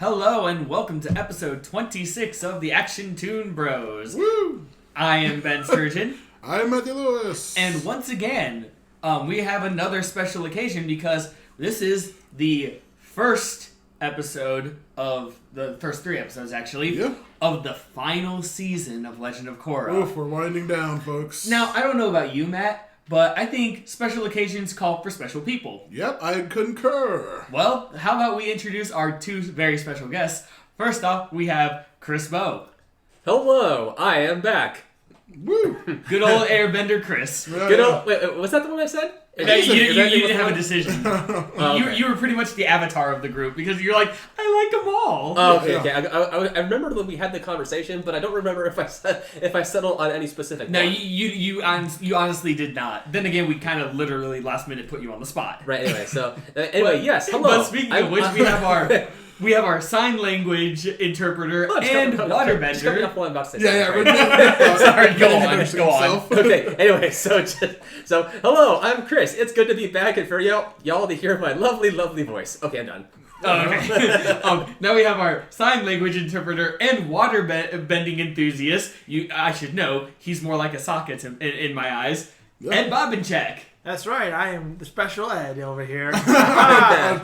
Hello and welcome to episode 26 of the Action Toon Bros. Woo! I am Ben Sturgeon. I'm Matthew Lewis. And once again, we have another special occasion because this is the first episode of the first three episodes, actually, of the final season of Legend of Korra. Oof, we're winding down, folks. Now, I don't know about you, Matt, but I think special occasions call for special people. Yep, I concur. Well, how about we introduce our two very special guests? First off, we have Chris Bow. Hello, I am back. Woo! Good old Airbender Chris. Good old, wait, was that the one I said? No, you didn't have a decision. Okay. You were pretty much the avatar of the group because you're like, I like them all. Oh, okay. I remember that we had the conversation, but I don't remember if I settled on any specific No, one. you honestly did not. Then again, we kind of literally last minute put you on the spot. Right. Anyway, so yes. Hello. But speaking of which, we have our sign language interpreter and waterbender. Just cut me off while I'm about to say Yeah. Sorry, go on. Okay. Anyway, so hello, I'm Chris. It's good to be back and for y'all to hear my lovely, lovely voice. Okay, I'm done. Oh, okay. Now we have our sign language interpreter and water bending enthusiast. I should know he's more like a socket in my eyes. Ed Bobinchak. That's right. I am the special Ed over here. I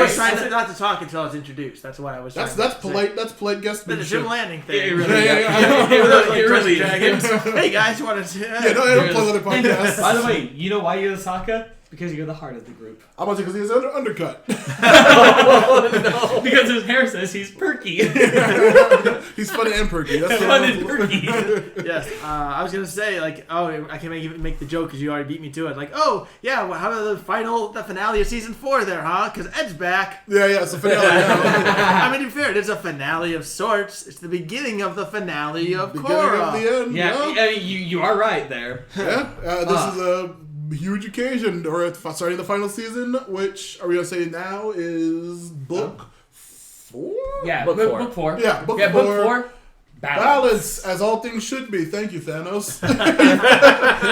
was trying not to talk until I was introduced. That's why I was. That's polite. That's polite guest. The Jim Landing thing. It really is. Hey guys, you want to? I don't plug other podcasts. By the way, you know why you're the Sokka? Because you're the heart of the group. I'm about to because he's undercut. No. Because his hair says he's perky. He's funny and perky. That's Fun and perky. Yes. I was gonna say I can make the joke because you already beat me to it. Like, oh yeah, well, how about the finale of season 4 there, huh? Because Ed's back. Yeah, it's a finale. I mean, to be fair, it is a finale of sorts. It's the beginning of the finale of Korra. Beginning of the end. Yeah, you are right there. Yeah. This is a huge occasion, or starting the final season, which are we gonna say now is book 4? Yeah, Book book 4. 4. Yeah, book 4. Book 4. Balance, as all things should be. Thank you, Thanos.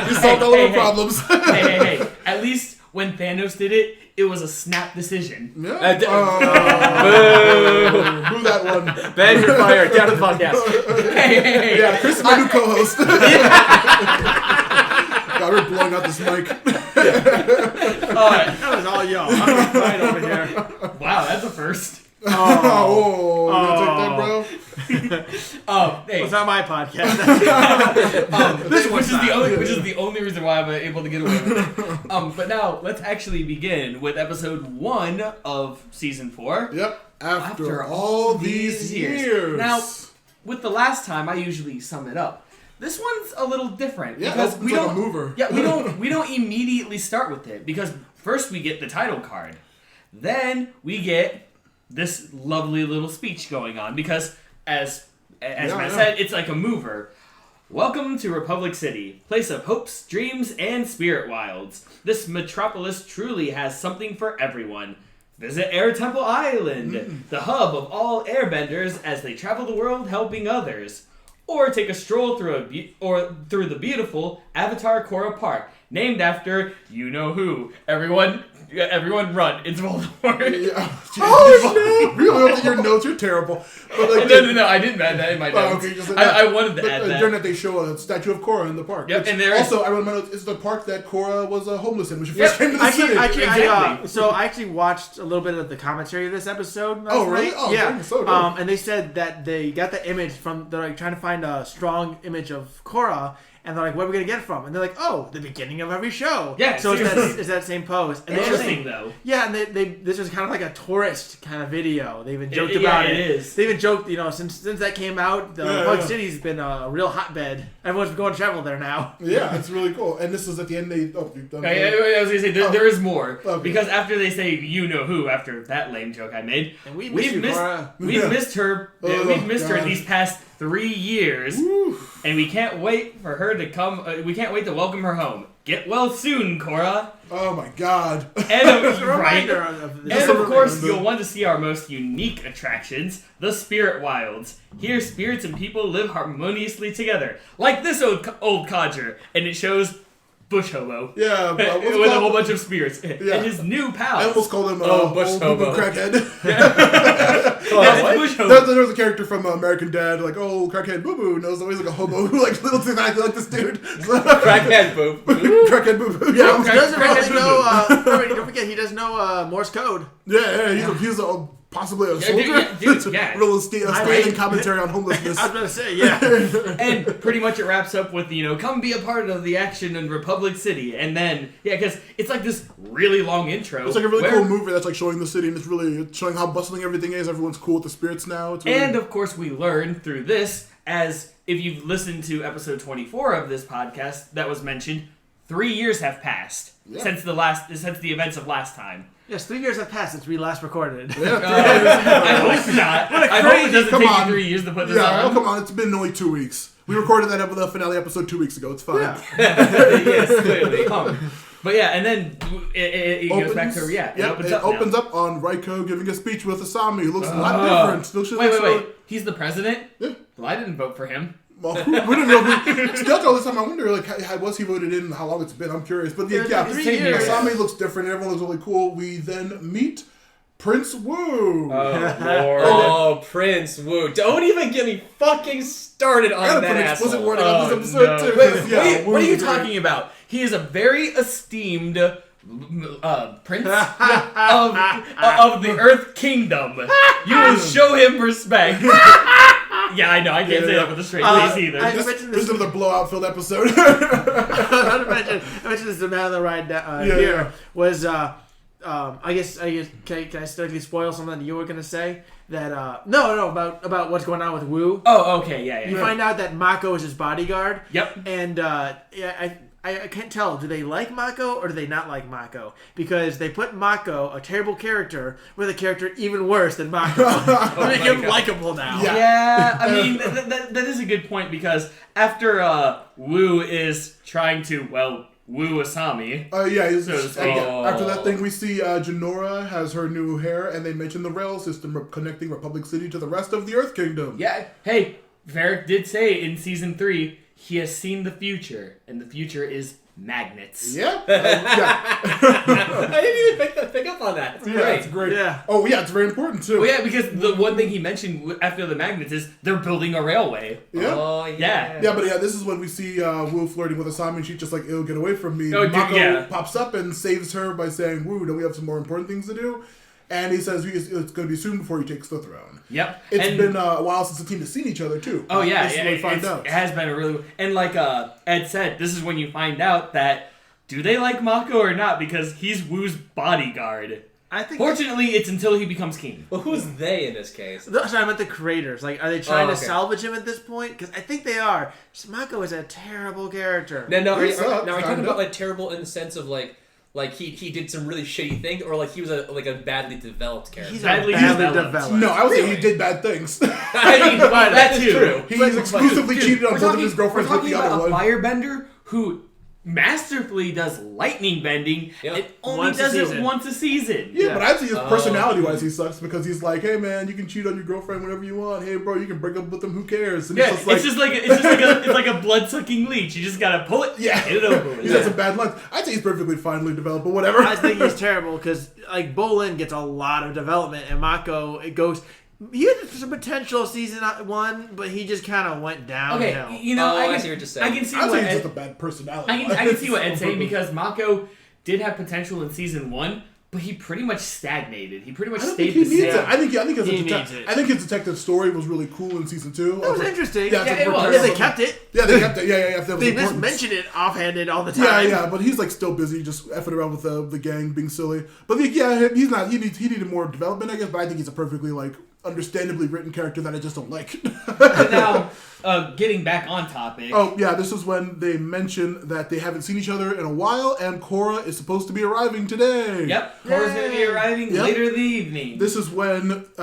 You solved all of our problems. Hey. At least when Thanos did it, it was a snap decision. Yeah. Boo that one. Ben, you're fired. Down to the podcast. Hey. Yeah, Chris is my new co-host. God, we're blowing out this mic. That was all y'all. I'm right over here. Wow, that's a first. You gonna take that, bro? Hey. It's not my podcast. Which is the only reason why I'm able to get away with it. But now let's actually begin with episode 1 of season 4. Yep. After all these years. Now, with the last time, I usually sum it up. This one's a little different because it's like a mover. Yeah, we don't immediately start with it because first we get the title card, then we get this lovely little speech going on because as Matt said, it's like a mover. Welcome to Republic City, place of hopes, dreams, and spirit wilds. This metropolis truly has something for everyone. Visit Air Temple Island, the hub of all airbenders as they travel the world helping others. Or take a stroll through the beautiful Avatar Korra Park, named after you-know-who. Everyone run. It's Voldemort. Yeah. Oh, shit. Really, look at your notes. You're terrible. But like, No, I didn't add that in my notes. I wanted to add that. During that, they show a statue of Korra in the park. Yep, and also, I wrote in my notes, it's the park that Korra was homeless in when she first came to the city. I actually watched a little bit of the commentary of this episode last really? night. Oh, yeah. So good. And they said that they got the image they're like trying to find a strong image of Korra. And they're like, what are we going to get it from? And they're like, oh, the beginning of every show. Yeah, so it's that same pose. And interesting, though. Yeah, and this was kind of like a tourist kind of video. They even joked about it. It is. They even joked, since that came out, Bug City's been a real hotbed. Everyone's going to travel there now. Yeah, it's really cool. And this is at the end. You've done I was going to say, there is more. Okay. Because after they say, you-know-who, after that lame joke I made, and we've missed her. We've missed her these past 3 years. Woo. And we can't wait for her to come. We can't wait to welcome her home. Get well soon, Korra. Oh my God! And of course, reminder. you'll want to see our most unique attractions, the Spirit Wilds. Here, spirits and people live harmoniously together, like this old codger, and it shows Bush Hobo. Yeah, with a whole bunch of spirits. Yeah. And his new pal. I almost called him Bush old Hobo crackhead. There's a character from American Dad, like, oh, crackhead Boo Boo knows always like a hobo who like looks exactly like this dude. Crackhead Boo. Crackhead Boo Boo. Yeah, Yeah, he doesn't really know. Don't forget, he does know Morse code. he's possibly a soldier. Real scathing commentary on homelessness. I was going to say, yeah. And pretty much it wraps up with, come be a part of the action in Republic City. And then, because it's like this really long intro. It's like a really cool movie that's like showing the city, and it's really showing how bustling everything is. Everyone's cool with the spirits now. It's really... And of course we learn through this, as if you've listened to episode 24 of this podcast that was mentioned, 3 years have passed since the events of last time. Yes, 3 years have passed since we last recorded. Yeah. I hope not. I hope it doesn't take you 3 years to put this on. Yeah, come on. It's been only 2 weeks. We recorded the finale episode 2 weeks ago. It's fine. Yeah. Yes, clearly. But and then it goes back to it opens up on Raiko giving a speech with Asami, who looks a lot different. Wait. He's the president? Yeah. Well, I didn't vote for him. Well, we don't know. Still, all this time, I wonder, like, how was he voted in and how long it's been? I'm curious. But Asami looks different. Everyone looks really cool. We then meet Prince Wu. Oh, Lord. Oh, Prince Wu. Don't even get me fucking started on that asshole. Explicit wording on this episode, too. What are you talking about? He is a very esteemed prince of the Earth Kingdom. You will show him respect. Yeah, I know. I can't say that with a straight face either. This is another blowout-filled episode. I mentioned this man on the ride here was I guess can I strictly spoil something that you were gonna say? That no about what's going on with Wu. Oh, okay, yeah. You find out that Mako is his bodyguard. Yep. And I can't tell. Do they like Mako or do they not like Mako? Because they put Mako, a terrible character, with a character even worse than Mako. To make him likable now. Yeah, I mean, that is a good point, because after Wu is trying to, woo Asami. After that thing, we see Jinora has her new hair, and they mention the rail system connecting Republic City to the rest of the Earth Kingdom. Yeah, hey, Varric did say in Season 3, he has seen the future, and the future is magnets. Yeah. I didn't even pick up on that. It's great. It's great. Yeah. Oh, yeah, it's very important, too. Oh, yeah, because the one thing he mentioned after the magnets is they're building a railway. Yeah. Oh, yeah. Yeah, but this is when we see Wu flirting with Asami, and she's just like, "Ew, get away from me." Mako pops up and saves her by saying, "Wu, don't we have some more important things to do?" And he says it's going to be soon before he takes the throne. Yep. It's been a while since the team has seen each other, too. Oh, yeah. This is when we find out. It has been a really... And like Ed said, this is when you find out that, do they like Mako or not? Because he's Wu's bodyguard. I think. Fortunately, it's until he becomes king. Well, who's they in this case? Sorry, I meant the creators. Like, are they trying to salvage him at this point? Because I think they are. Mako is a terrible character. Now, are you talking about like terrible in the sense of like he did some really shitty thing, or like he was a badly developed character? He's badly developed. No, I would say he did bad things. I mean, that's true. He's exclusively cheated on both of his girlfriends with the other one. We're talking about a firebender who masterfully does lightning bending and only does it once a season. Yeah, but I'd say his personality-wise he sucks, because he's like, "Hey man, you can cheat on your girlfriend whenever you want. Hey bro, you can break up with them. Who cares?" And it's like a blood-sucking leech. You just gotta pull it, get it over with. He's got some bad luck. I'd say he's perfectly finely developed, but whatever. I think he's terrible because like Bolin gets a lot of development, and Mako he had some potential season 1, but he just kind of went downhill. Okay, I see what you're saying. I can see he's what just a bad personality. I can see what Ed's saying, because Mako did have potential in season 1, but he pretty much stagnated. He pretty much stayed the same. I think his detective story was really cool in season 2. That was interesting. Yeah, it was. Yeah, they kept it. Yeah, they kept it. Yeah. They just mentioned it offhanded all the time. Yeah, but he's like still busy just effing around with the gang being silly. But he's not. He needed more development, I guess. But I think he's a perfectly understandably written character that I just don't like. Now, getting back on topic. Oh, yeah, this is when they mention that they haven't seen each other in a while, and Korra is supposed to be arriving today. Yep, Korra's going to be arriving later in the evening. This is when with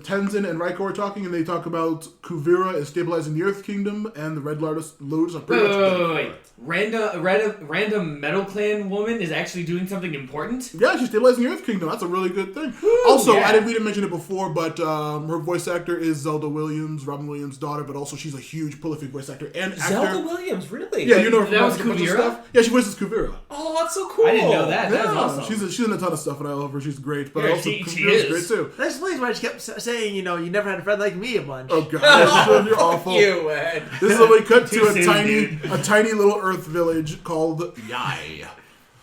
Tenzin and Raiko are talking, and they talk about Kuvira is stabilizing the Earth Kingdom, and the Red Lotus are pretty much dead. Wait. Random Metal Clan woman is actually doing something important? Yeah, she's stabilizing the Earth Kingdom. That's a really good thing. Also, we didn't mention it before, before, but her voice actor is Zelda Williams, Robin Williams' daughter, but also she's a huge, prolific voice actor and actor. Zelda Williams, really? Yeah, you know her that was from a bunch of Kuvira? stuff. Yeah, she voices Kuvira. Oh, that's so cool. I didn't know that. That was Yeah, awesome. she's in a ton of stuff, and I love her. She's great. But Yeah, also, she Kuvira's is. great too. That explains why she kept saying, you never had a friend like me a bunch. Oh god, you're awful. You, Ed. This is when we cut Too to a soon, tiny little Earth village called Yai.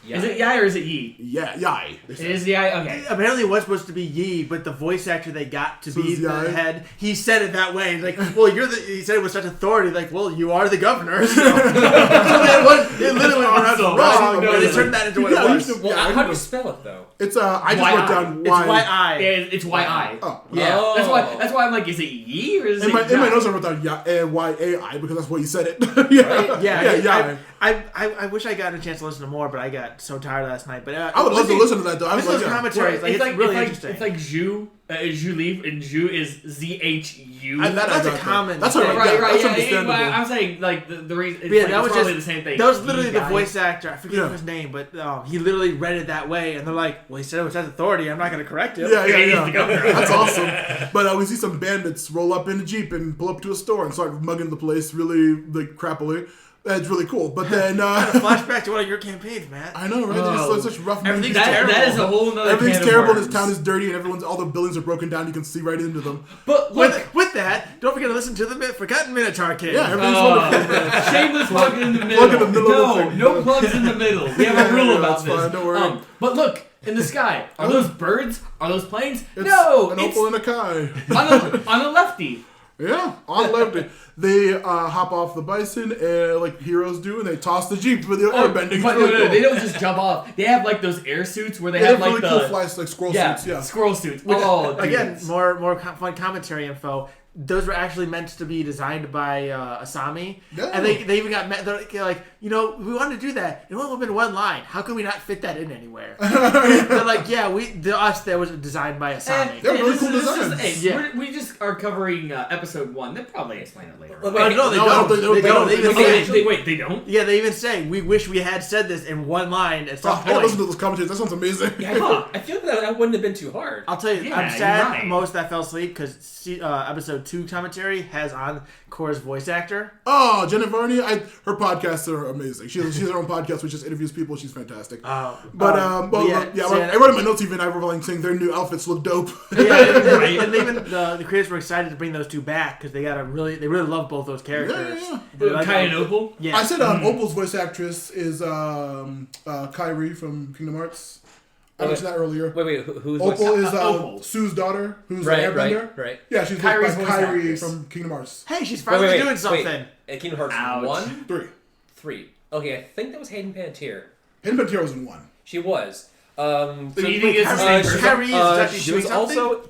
Is it Yai or is it Yi? Yeah, Yai. It is Yai? Okay. Apparently it was supposed to be Yi, but the voice actor they got to So be it's the Yi? head, he said it that way. He's like, well, he said it with such authority, like, well, you are the governor. So, it literally was awesome. wrong, That's but they turned that into what it was. Well, how do you spell it, though? It's I just wrote down It's Y. Y-I. It's Y-I. Oh. Yeah. Oh. That's why I'm like, is it Yi or is In it my Yai? notes I wrote down Y-A-I because that's what you said it. Yeah, Yeah, Yai. I wish I got a chance to listen to more, but I got so tired last night. But I would love to listen to that though. I was Listen to like, those commentaries. Like, it's really interesting. It's like Zhu. Zhu Li, and Zhu is ZHU. That's a common That's what I thing. wrote down. That's Yeah, understandable. I'm saying like the reason. It's, Yeah, like, that it's was probably just the same thing. That was literally the Yi. voice actor. I forget his name, but he literally read it that way, and they're like, "Well, he said it with such authority. I'm not going to correct him." Yeah, He's the governor. That's awesome. But we see some bandits roll up in a jeep and pull up to a store and start mugging the place really like crappily. That's really cool. But then Flashback to one of your campaigns, Matt. I know, right? Oh. It's such rough. Everything's movies. terrible. That is a whole nother. Everything's can of terrible. worms. This town is dirty, and all the buildings are broken down. You can see right into them. But look, With that, don't forget to listen to the Forgotten Minotaur King. Yeah, everything's wonderful. Man. shameless plug in the middle. Plug in the middle of the thing. No plugs in the middle. We have a rule about that's this. fine, don't worry. But look, in the sky, are those birds? Are those planes? It's No, an it's opal and a kai. on a lefty. Yeah, on left. They hop off the bison like heroes do, and they toss the jeep with the airbending. But Really no, cool. they don't just jump off. They have like those air suits where they They have have like really the cool flies, like squirrel suits. Yeah. squirrel suits. Which, Oh, again, dude. more fun commentary info. Those were actually meant to be designed by Asami, Yeah. and they even got they're like, we wanted to do that. It only would have been one line. How could we not fit that in anywhere? They're like, yeah, that was designed by Asami. They're really cool this is- designs. hey, Yeah. we just are covering episode 1. They'll probably explain it later. Wait, No, they no, I don't. don't think They don't. They even say, Wait, they don't? yeah, they even say, we wish we had said this in one line at some I gotta point. listen to those commentaries. That sounds amazing. Huh. I feel that wouldn't have been too hard. I'll tell you, Yeah, I'm you're sad right. most that fell asleep because episode 2 commentary has on Korra's voice actor. Oh, Jenna Varney, her podcasts are amazing. She has her own podcast which just interviews people. She's fantastic. I wrote in my notes even. I were like saying their new outfits look dope. Yeah, and even the creators were excited to bring those two back because they really love both those characters. Yeah. They like Kai and them. Opal? Yeah. I said Opal's voice actress is Kairi from Kingdom Hearts. I mentioned that earlier. Wait, who's Opal is Opal. Sue's daughter, who's Right, an airbender. right. Yeah, she's Kairi's voiced by voice Kairi actress. from Kingdom Hearts. Hey, she's finally doing something. Kingdom Hearts Ouch. 1? 3. Okay, I think that was Hayden Panettiere. Hidden Panettiere was in 1. She was. So you think it's the same person? Kairi is actually she doing was something? also.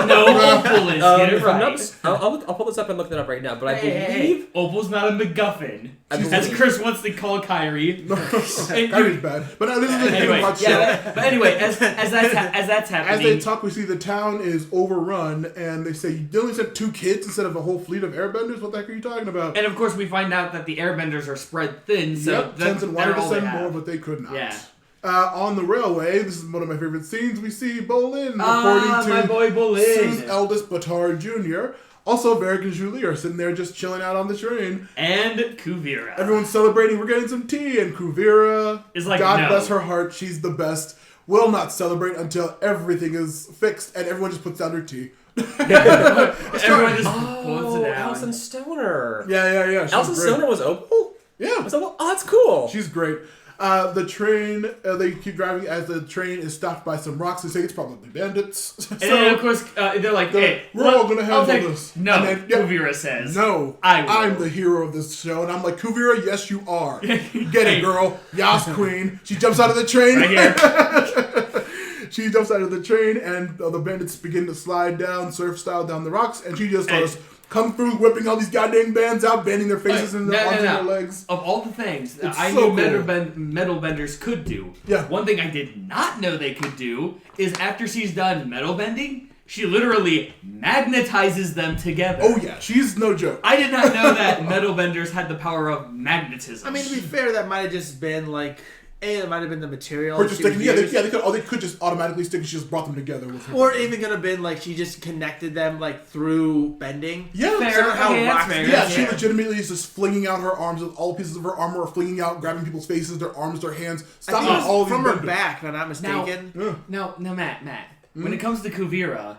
No, Opal is. Get it from right. notes, I'll pull this up and look that up right now. But I believe Opal's not a MacGuffin. I As believe- Chris wants to call Kyrie. Kairi's bad. But this is the Anyway, Kingdom Hearts show. but anyway, as that's As happening, they talk, we see the town is overrun, and they say they only sent 2 kids instead of a whole fleet of airbenders. What the heck are you talking about? and of course we find out that the airbenders are spread thin. So Yep, they're Tenzin wanted to all they send more, have. but they could not. Yeah. On the railway, this is one of my favorite scenes. We see Bolin Ah, reporting my to boy Sue's Bolin. eldest Batard Jr. Also, Varric and Julie are sitting there just chilling out on the train. And Kuvira. Everyone's celebrating. We're getting some tea, and Kuvira, Is like, God no. bless her heart, she's the best. Will not celebrate until everything is fixed, and everyone just puts down their tea. Everyone just pulls it down. Allison Stoner. Yeah. She's Allison great. Stoner was Opal? Yeah. Was Opal? Oh, that's cool. She's great. The train, they keep driving as the train is stopped by some rocks. They say it's probably bandits. And then of course they're like, "Hey, we're all gonna handle this." No, And then, yeah, Kuvira says, No, I will. I'm the hero of this show. And I'm like, Kuvira, yes, you are. Get it, girl. Yas queen. She jumps out of the train. Right here. She jumps out of the train, and the bandits begin to slide down, surf style, down the rocks. And she just goes, come through, whipping all these goddamn bands out, bending their faces and their arms and their legs. Of all the things that It's I so knew cool. metal benders could do, Yeah. one thing I did not know they could do is after she's done metal bending, she literally magnetizes them together. Oh, yeah. She's no joke. I did not know that metal benders had the power of magnetism. I mean, to be fair, that might have just been like it might have been the material. Or just sticking, they could just automatically stick and she just brought them together with her. Or even could have been like she just connected them like through bending. Yeah, she legitimately is just flinging out her arms with all pieces of her armor are flinging out, grabbing people's faces, their arms, their hands, stopping all from her back, if I'm not mistaken. Now, Matt, when it comes to Kuvira,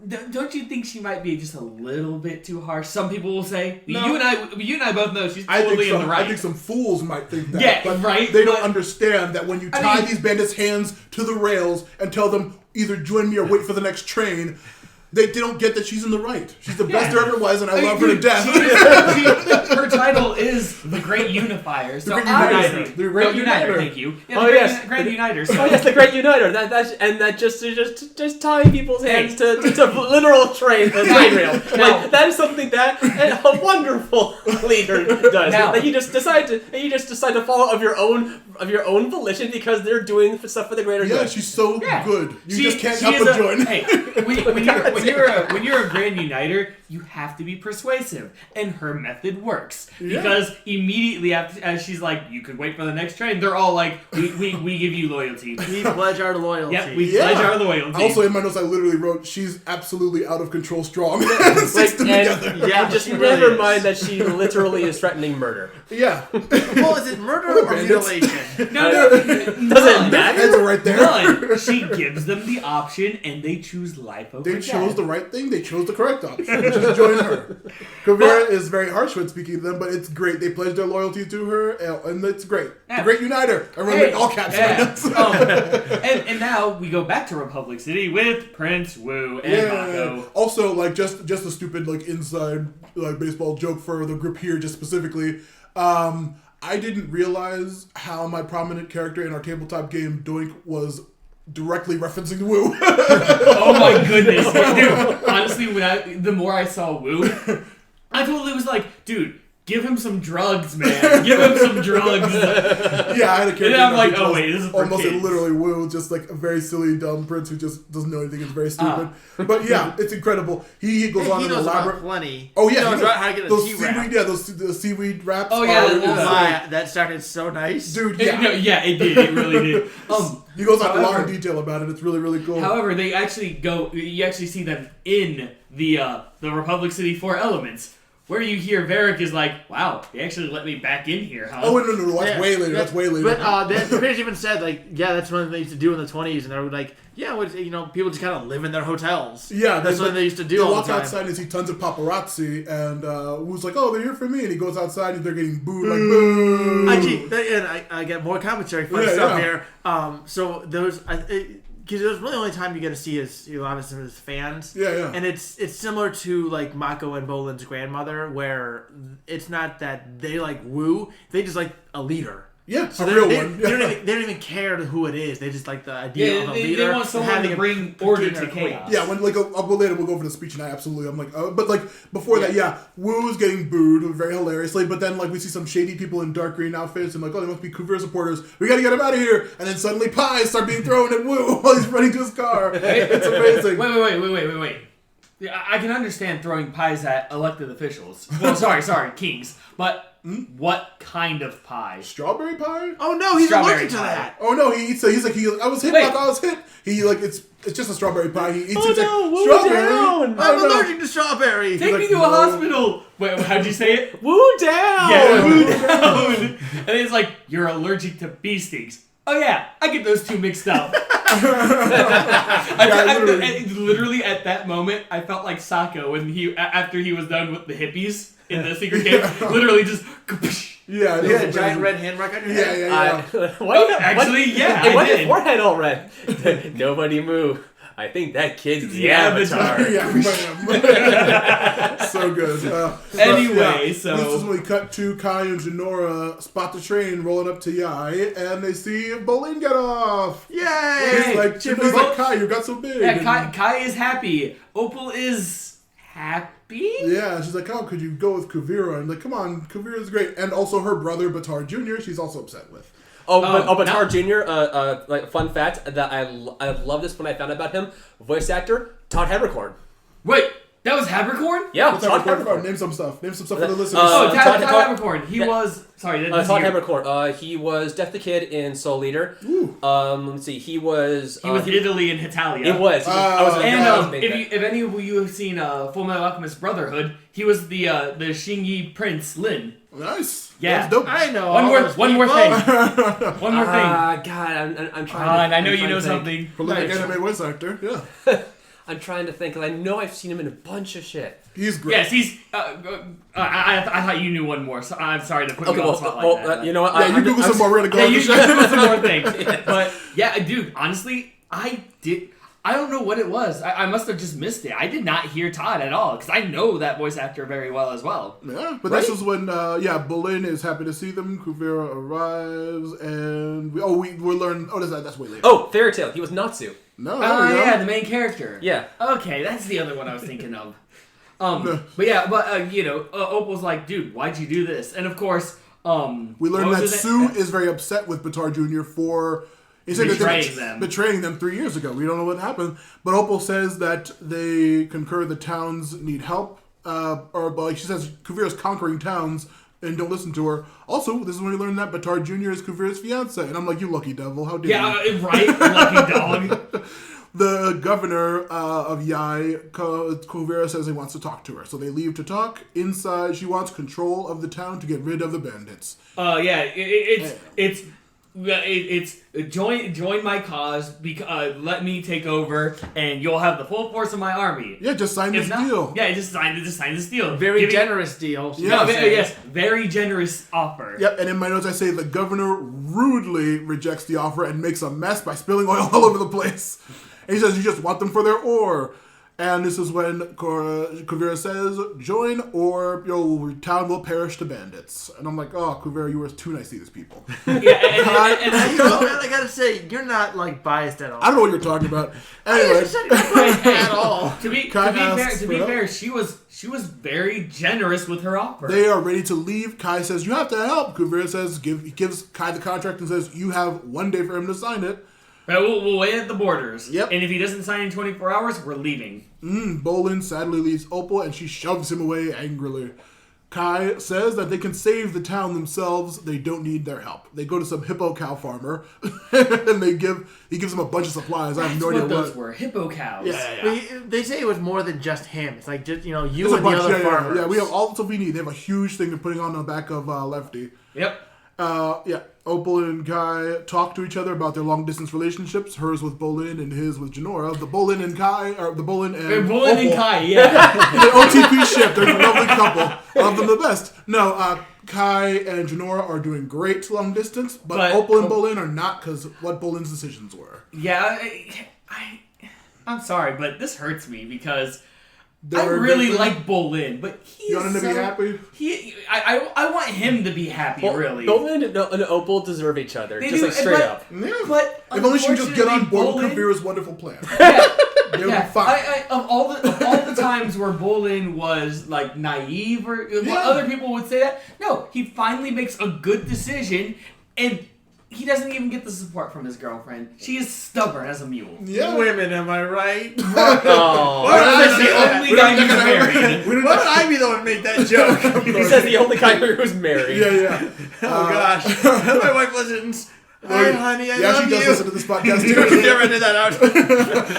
don't you think she might be just a little bit too harsh? Some people will say. No. You and I both know she's totally in the right. I think some fools might think that. Yeah, but right. They don't understand that when you tie these bandits' hands to the rails and tell them either join me or wait for the next train, they don't get that she's in the right. She's the best there ever was, and I love her to death. Her title is the Great Unifier. So the Great Uniter. Thank you. Yeah, yes, Great Uniter. So. Oh yes, the Great Uniter. That just tying people's hands to literal train rail. Like that is something that a wonderful leader does. That you just decide to follow of your own volition because they're doing stuff for the greater good. Yeah, she's so good. You just can't help but join. Hey, when you're a Grand Uniter, you have to be persuasive, and her method works because immediately after, as she's like, "You could wait for the next train," they're all like, "We give you loyalty. We pledge our loyalty." Yep, we pledge our loyalty. Also, in my notes, I literally wrote, "She's absolutely out of control strong." Together. Yeah, just never mind that she literally is threatening murder. Yeah. Well, is it murder or mutilation? No. Doesn't matter. Heads are right there. None. She gives them the option, and they choose life over death. They chose the right thing. They chose the correct option, which is join her. Kuvira is very harsh when speaking to them, but it's great. They pledge their loyalty to her, and it's great. The Great Uniter. Everyone make all caps. And now we go back to Republic City with Prince Wu and Mako. Also, like just a stupid inside baseball joke for the group here, just specifically. I didn't realize how my prominent character in our tabletop game Doink was directly referencing Wu. Oh my goodness, dude! Honestly, the more I saw Wu, I totally was like, dude, give him some drugs, man. Give him some drugs. Yeah, I had a character. And I'm like, oh wait, this is for almost kids. Literally Wu, just like a very silly, dumb prince who just doesn't know anything. It's very stupid. But yeah, it's incredible. He goes on an elaborate. Plenty. Oh yeah, he knows how to get a tea-wrap. Seaweed, the seaweed wraps. Oh yeah, that started so nice, dude. Yeah, it did. It really did. He goes on a lot of detail about it. It's really, really cool. However, they actually go. You actually see them in the Republic City 4 Elements. Where you hear Varric is like, wow, they actually let me back in here, huh? Oh, no, that's way later. That's way later. But the critics even said, that's one of the things to do in the 20s, and they were like, people just kind of live in their hotels. Yeah, that's what they used to do all the time. They walk outside and see tons of paparazzi, and Wu's like, oh, they're here for me, and he goes outside and they're getting booed, like, boo! I get more commentary, fun stuff here. So those... Because it was really the only time you get to see a lot of his fans. Yeah. And it's similar to Mako and Bolin's grandmother, where it's not that they like Wu, they just like a leader. Yeah, so a real one. They don't even care who it is. They just like the idea of a leader. They want someone to bring order to chaos. Yeah, when I'll go later, we'll go over the speech, and I'm like, but before that, Wu's getting booed very hilariously, but then we see some shady people in dark green outfits, and they must be Kuvira supporters. We gotta get him out of here, and then suddenly pies start being thrown at Wu while he's running to his car. It's amazing. Wait. I can understand throwing pies at elected officials. Well, sorry, kings, but. What kind of pie? Strawberry pie? Oh no, he's allergic to that. Oh no, he eats. He's like, I was hit. I was hit. It's just a strawberry pie. He eats it. Strawberry. Down. I'm allergic to strawberry. Take me to a hospital. Wait, how'd you say it? Woo down. Yeah, woo down. And it's like you're allergic to bee stings. Oh yeah, I get those two mixed up. Literally at that moment, I felt like Sokka when after he was done with the hippies in the secret camp, literally just. Yeah, you had a giant red handmark on your head. Yeah. Actually, yeah, why is your forehead all red? Nobody move. I think that kid's the Avatar. So good. Anyway, this is when we cut to Kai and Jinora spot the train rolling up to Yai, and they see Bolin get off. Yay! He's like, Kai, you got so big. Yeah, Kai is happy. Opal is happy. Yeah, she's like, oh, could you go with Kuvira? And come on, Kuvira's great. And also her brother, Batar Jr., she's also upset with. Batar Jr., fun fact that I love this when I found out about him. Voice actor, Todd Havercorn. Wait, That was Habercorn? Yeah, Todd Habercorn. Name some stuff. Name some stuff for the listeners. Todd Habercorn. He was... Sorry. Todd Habercorn. He was Death the Kid in Soul Eater. Let's see. He was Italy and Italia. It was. If any of you have seen Full Metal Alchemist Brotherhood, he was the Shingi Prince Lin. Nice. Yeah. That's dope. I know. One more thing. One more thing. God, I'm trying to... I know you know something. Prolific anime voice actor, yeah. I'm trying to think, because I know I've seen him in a bunch of shit. He's great. Yes, he's... I thought you knew one more, so I'm sorry to put you on the spot like that. You know what? Yeah, you Google some more, we're gonna go on you the show. Google some more things. But, yeah, dude, honestly, I don't know what it was. I must have just missed it. I did not hear Todd at all, because I know that voice actor very well as well. Yeah, but this is when, Bolin is happy to see them. Kuvira arrives, and we learn... Oh, that's way later. Oh, Fairy Tail. He was Natsu. No, yeah, the main character. Yeah. Okay, that's the other one I was thinking of. Opal's like, dude, why'd you do this? And of course, we learned that Sue is very upset with Batar Jr. for betraying them 3 years ago. We don't know what happened, but Opal says that they concur the towns need help, she says Kuvira's conquering towns. And don't listen to her. Also, this is when we learned that Batar Jr. is Kuvira's fiance. And I'm like, you lucky devil. How dare you? Yeah, right? Lucky dog. The governor of Yai, Kuvira, says he wants to talk to her. So they leave to talk. Inside, she wants control of the town to get rid of the bandits. It's join my cause. Let me take over, and you'll have the full force of my army. Yeah, just sign this deal. Yeah, just sign this deal. Very generous deal. Yes, very generous offer. Yep, and in my notes I say the governor rudely rejects the offer and makes a mess by spilling oil all over the place. And he says, you just want them for their ore. And this is when Kuvira says, join or your town will perish to bandits. And I'm like, oh, Kuvira, you were too nice to these people. And I gotta say, you're not biased at all. I don't know what you're talking about. Anyway. At all. To be fair, she was very generous with her offer. They are ready to leave. Kai says, you have to help. Kuvira says, he gives Kai the contract and says, you have 1 day for him to sign it. Right, we'll wait at the borders. Yep. And if he doesn't sign in 24 hours, we're leaving. Bolin sadly leaves Opal and she shoves him away angrily. Kai says that they can save the town themselves. They don't need their help. They go to some hippo cow farmer and he gives them a bunch of supplies. I have no idea what those were. Hippo cows. Yeah. They say it was more than just him. It's like just you and the other farmers. Yeah, we have all the stuff we need. They have a huge thing they're putting on the back of Lefty. Yep. Opal and Kai talk to each other about their long-distance relationships. Hers with Bolin and his with Janora. The Bolin and Kai, or the Bolin and Opal. And Kai, yeah. The OTP ship. They're a lovely couple. Love them the best. No, Kai and Janora are doing great long-distance, but Opal and Bolin are not because what Bolin's decisions were. Yeah, I'm sorry, but this hurts me because... I really like Bolin, but you want him to be happy? I want him to be happy, really. Bolin and Opal deserve each other, straight up. Yeah. But if only she would just get on board with Kuvira's wonderful plan. They would be fine. Of all the times where Bolin was naive or other people would say that, no, he finally makes a good decision and. He doesn't even get the support from his girlfriend. She is stubborn as a mule. Yeah. Women, am I right? Why would I be the one to make that joke? He says the only guy who's married. Yeah. Oh gosh. My wife listens. Hi, honey, I love you. She does listen to this podcast too. Never edit that out.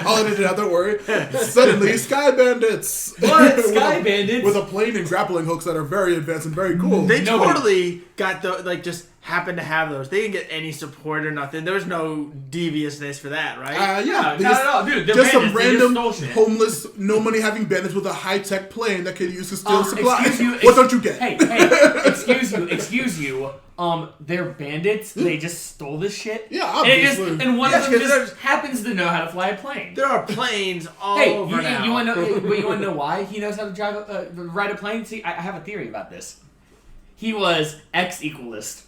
I'll edit it out, don't worry. Suddenly, Sky Bandits. What? Sky Bandits? With a plane and grappling hooks that are very advanced and very cool. They totally got just happened to have those. They didn't get any support or nothing. There was no deviousness for that, right? Not at all. Dude, just some random homeless, no money having bandits with a high-tech plane that can use to steal supplies. What don't you get? Hey, excuse you. They're bandits. They just stole this shit. Yeah, obviously. And one of them just happens to know how to fly a plane. There are planes all over now. You want to know why he knows how to ride a plane? See, I have a theory about this. He was ex-equalist.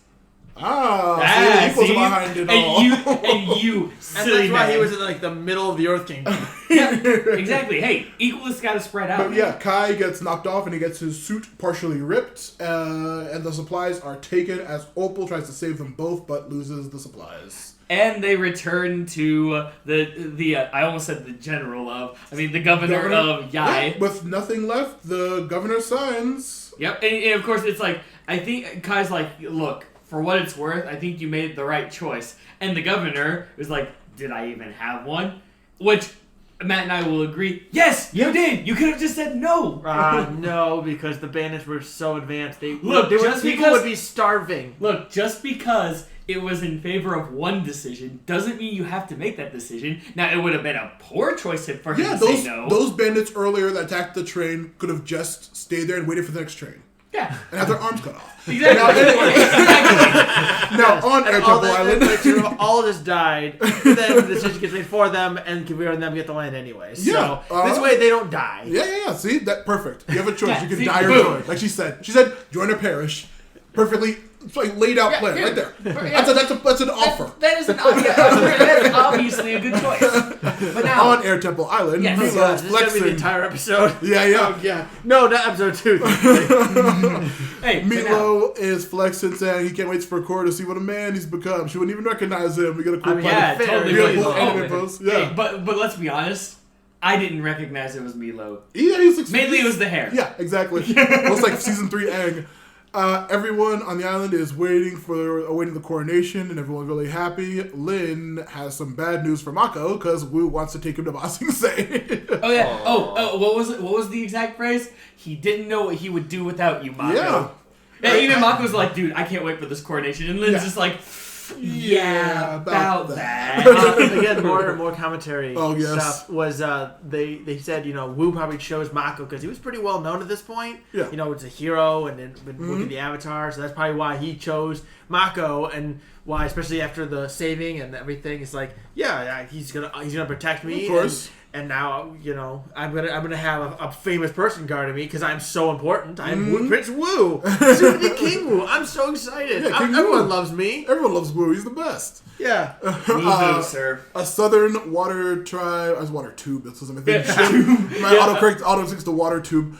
The equals behind it all. And you silly that's why he was in the middle of the Earth Kingdom. Yeah, exactly. Hey, equalists got to spread out. But yeah, Kai gets knocked off and he gets his suit partially ripped, and the supplies are taken as Opal tries to save them both, but loses the supplies. and they return to the I almost said the the governor of Yai. Yeah, with nothing left, the governor signs. Yep, and of course it's like, I think Kai's like, look, for what it's worth, I think you made the right choice. And the governor was like, did I even have one? Which Matt and I will agree, yes, you did. You could have just said no. No, because the bandits were so advanced. People would be starving. Look, just because it was in favor of one decision doesn't mean you have to make that decision. Now, it would have been a poor choice for him to say no. Those bandits earlier that attacked the train could have just stayed there and waited for the next train. Yeah. And have their arms cut off. Exactly. Now, on Air Temple Island. All just died. Then the decision gets made for them, and Kuvira and them get the land anyway. So, this way they don't die. Yeah. See? Perfect. You have a choice. You can die or join. Like she said. She said, join or perish. Perfectly laid out plan right there. That's an offer. That is an offer. That's obviously a good choice. But now on Air Temple Island, this is going to be the entire episode. Yeah. No, not episode 2. Hey, Milo is flexing, saying he can't wait for Korra to see what a man he's become. She wouldn't even recognize him. We got a cool totally post. Hey, but let's be honest. I didn't recognize it was Milo. Yeah, he's like, mainly it was the hair. Yeah, exactly. Looks like season 3 Aang. Everyone on the island is awaiting the coronation, and everyone's really happy. Lin has some bad news for Mako because Wu wants to take him to Ba Sing Se. Oh yeah. Oh, what was it? What was the exact phrase? He didn't know what he would do without you, Mako. Yeah. Even Mako's like, dude, I can't wait for this coronation, and Lin's just like, yeah, about that. Again, more commentary stuff was they said, Wu probably chose Mako because he was pretty well known at this point. Yeah. It's a hero and then been looking the Avatar, so that's probably why he chose Mako, and why, especially after the saving and everything, it's like, he's gonna protect me. Of course. And now, I'm gonna have a famous person guarding me because I'm so important. I'm Prince Wu, soon to be King Wu. I'm so excited. Yeah, everyone loves me. Everyone loves Wu. He's the best. Yeah. Me too, sir. A southern water tribe. As water tube. That's what I think. My auto thinks the water tube.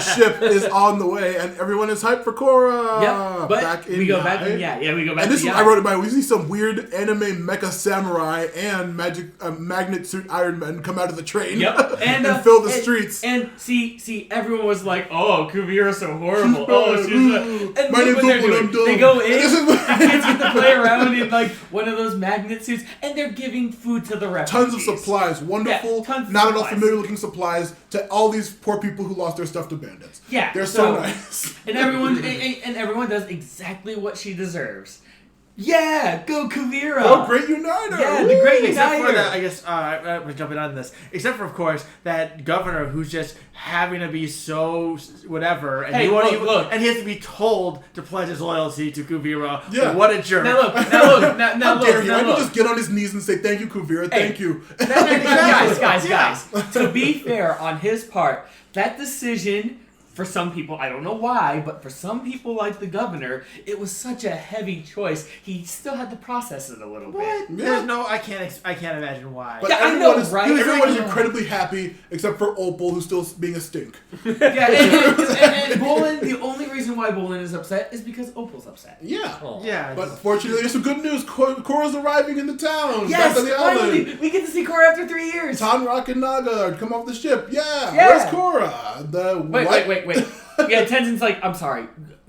Ship is on the way, and everyone is hyped for Korra. Yep. But we go back. We go back. And this one I wrote about. We see some weird anime mecha samurai and magnet suit Iron Man come out of the train. Yep. And fill the streets. And see, everyone was like, "Oh, Kuvira's so horrible. Oh, she's." And my name's Opal, they go in. The kids get to play around in like one of those magnet suits, and they're giving food to the refugees. Tons of supplies, wonderful, not at all familiar looking supplies to all these poor people who lost their stuff to bandits. Yeah, they're so nice. And everyone does exactly what she deserves. Yeah, go Kuvira! Oh, Great Uniter! Yeah, the Great Uniter! Except for that, I guess, we're jumping on this. Except for, of course, that governor who's just having to be so whatever, and look. And he has to be told to pledge his loyalty to Kuvira. Yeah. What a jerk! How dare he? Why don't you just get on his knees and say, thank you, Kuvira, thank you. Guys. To be fair, on his part, that decision... For some people, I don't know why, but for some people like the governor, it was such a heavy choice. He still had to process it a little bit. Yeah. There's no, I can't imagine why. But everyone is incredibly happy except for Opal, who's still being a stink. And Bolin, the only reason why Bolin is upset is because Opal's upset. Yeah. Oh. Yeah. But fortunately, there's some good news. Korra's arriving in the town. Yes, back on the finally, island. we get to see Korra after 3 years. Tanrak and Naga come off the ship. Yeah. Where's Korra? Wait. Yeah, Tenzin's like, I'm sorry.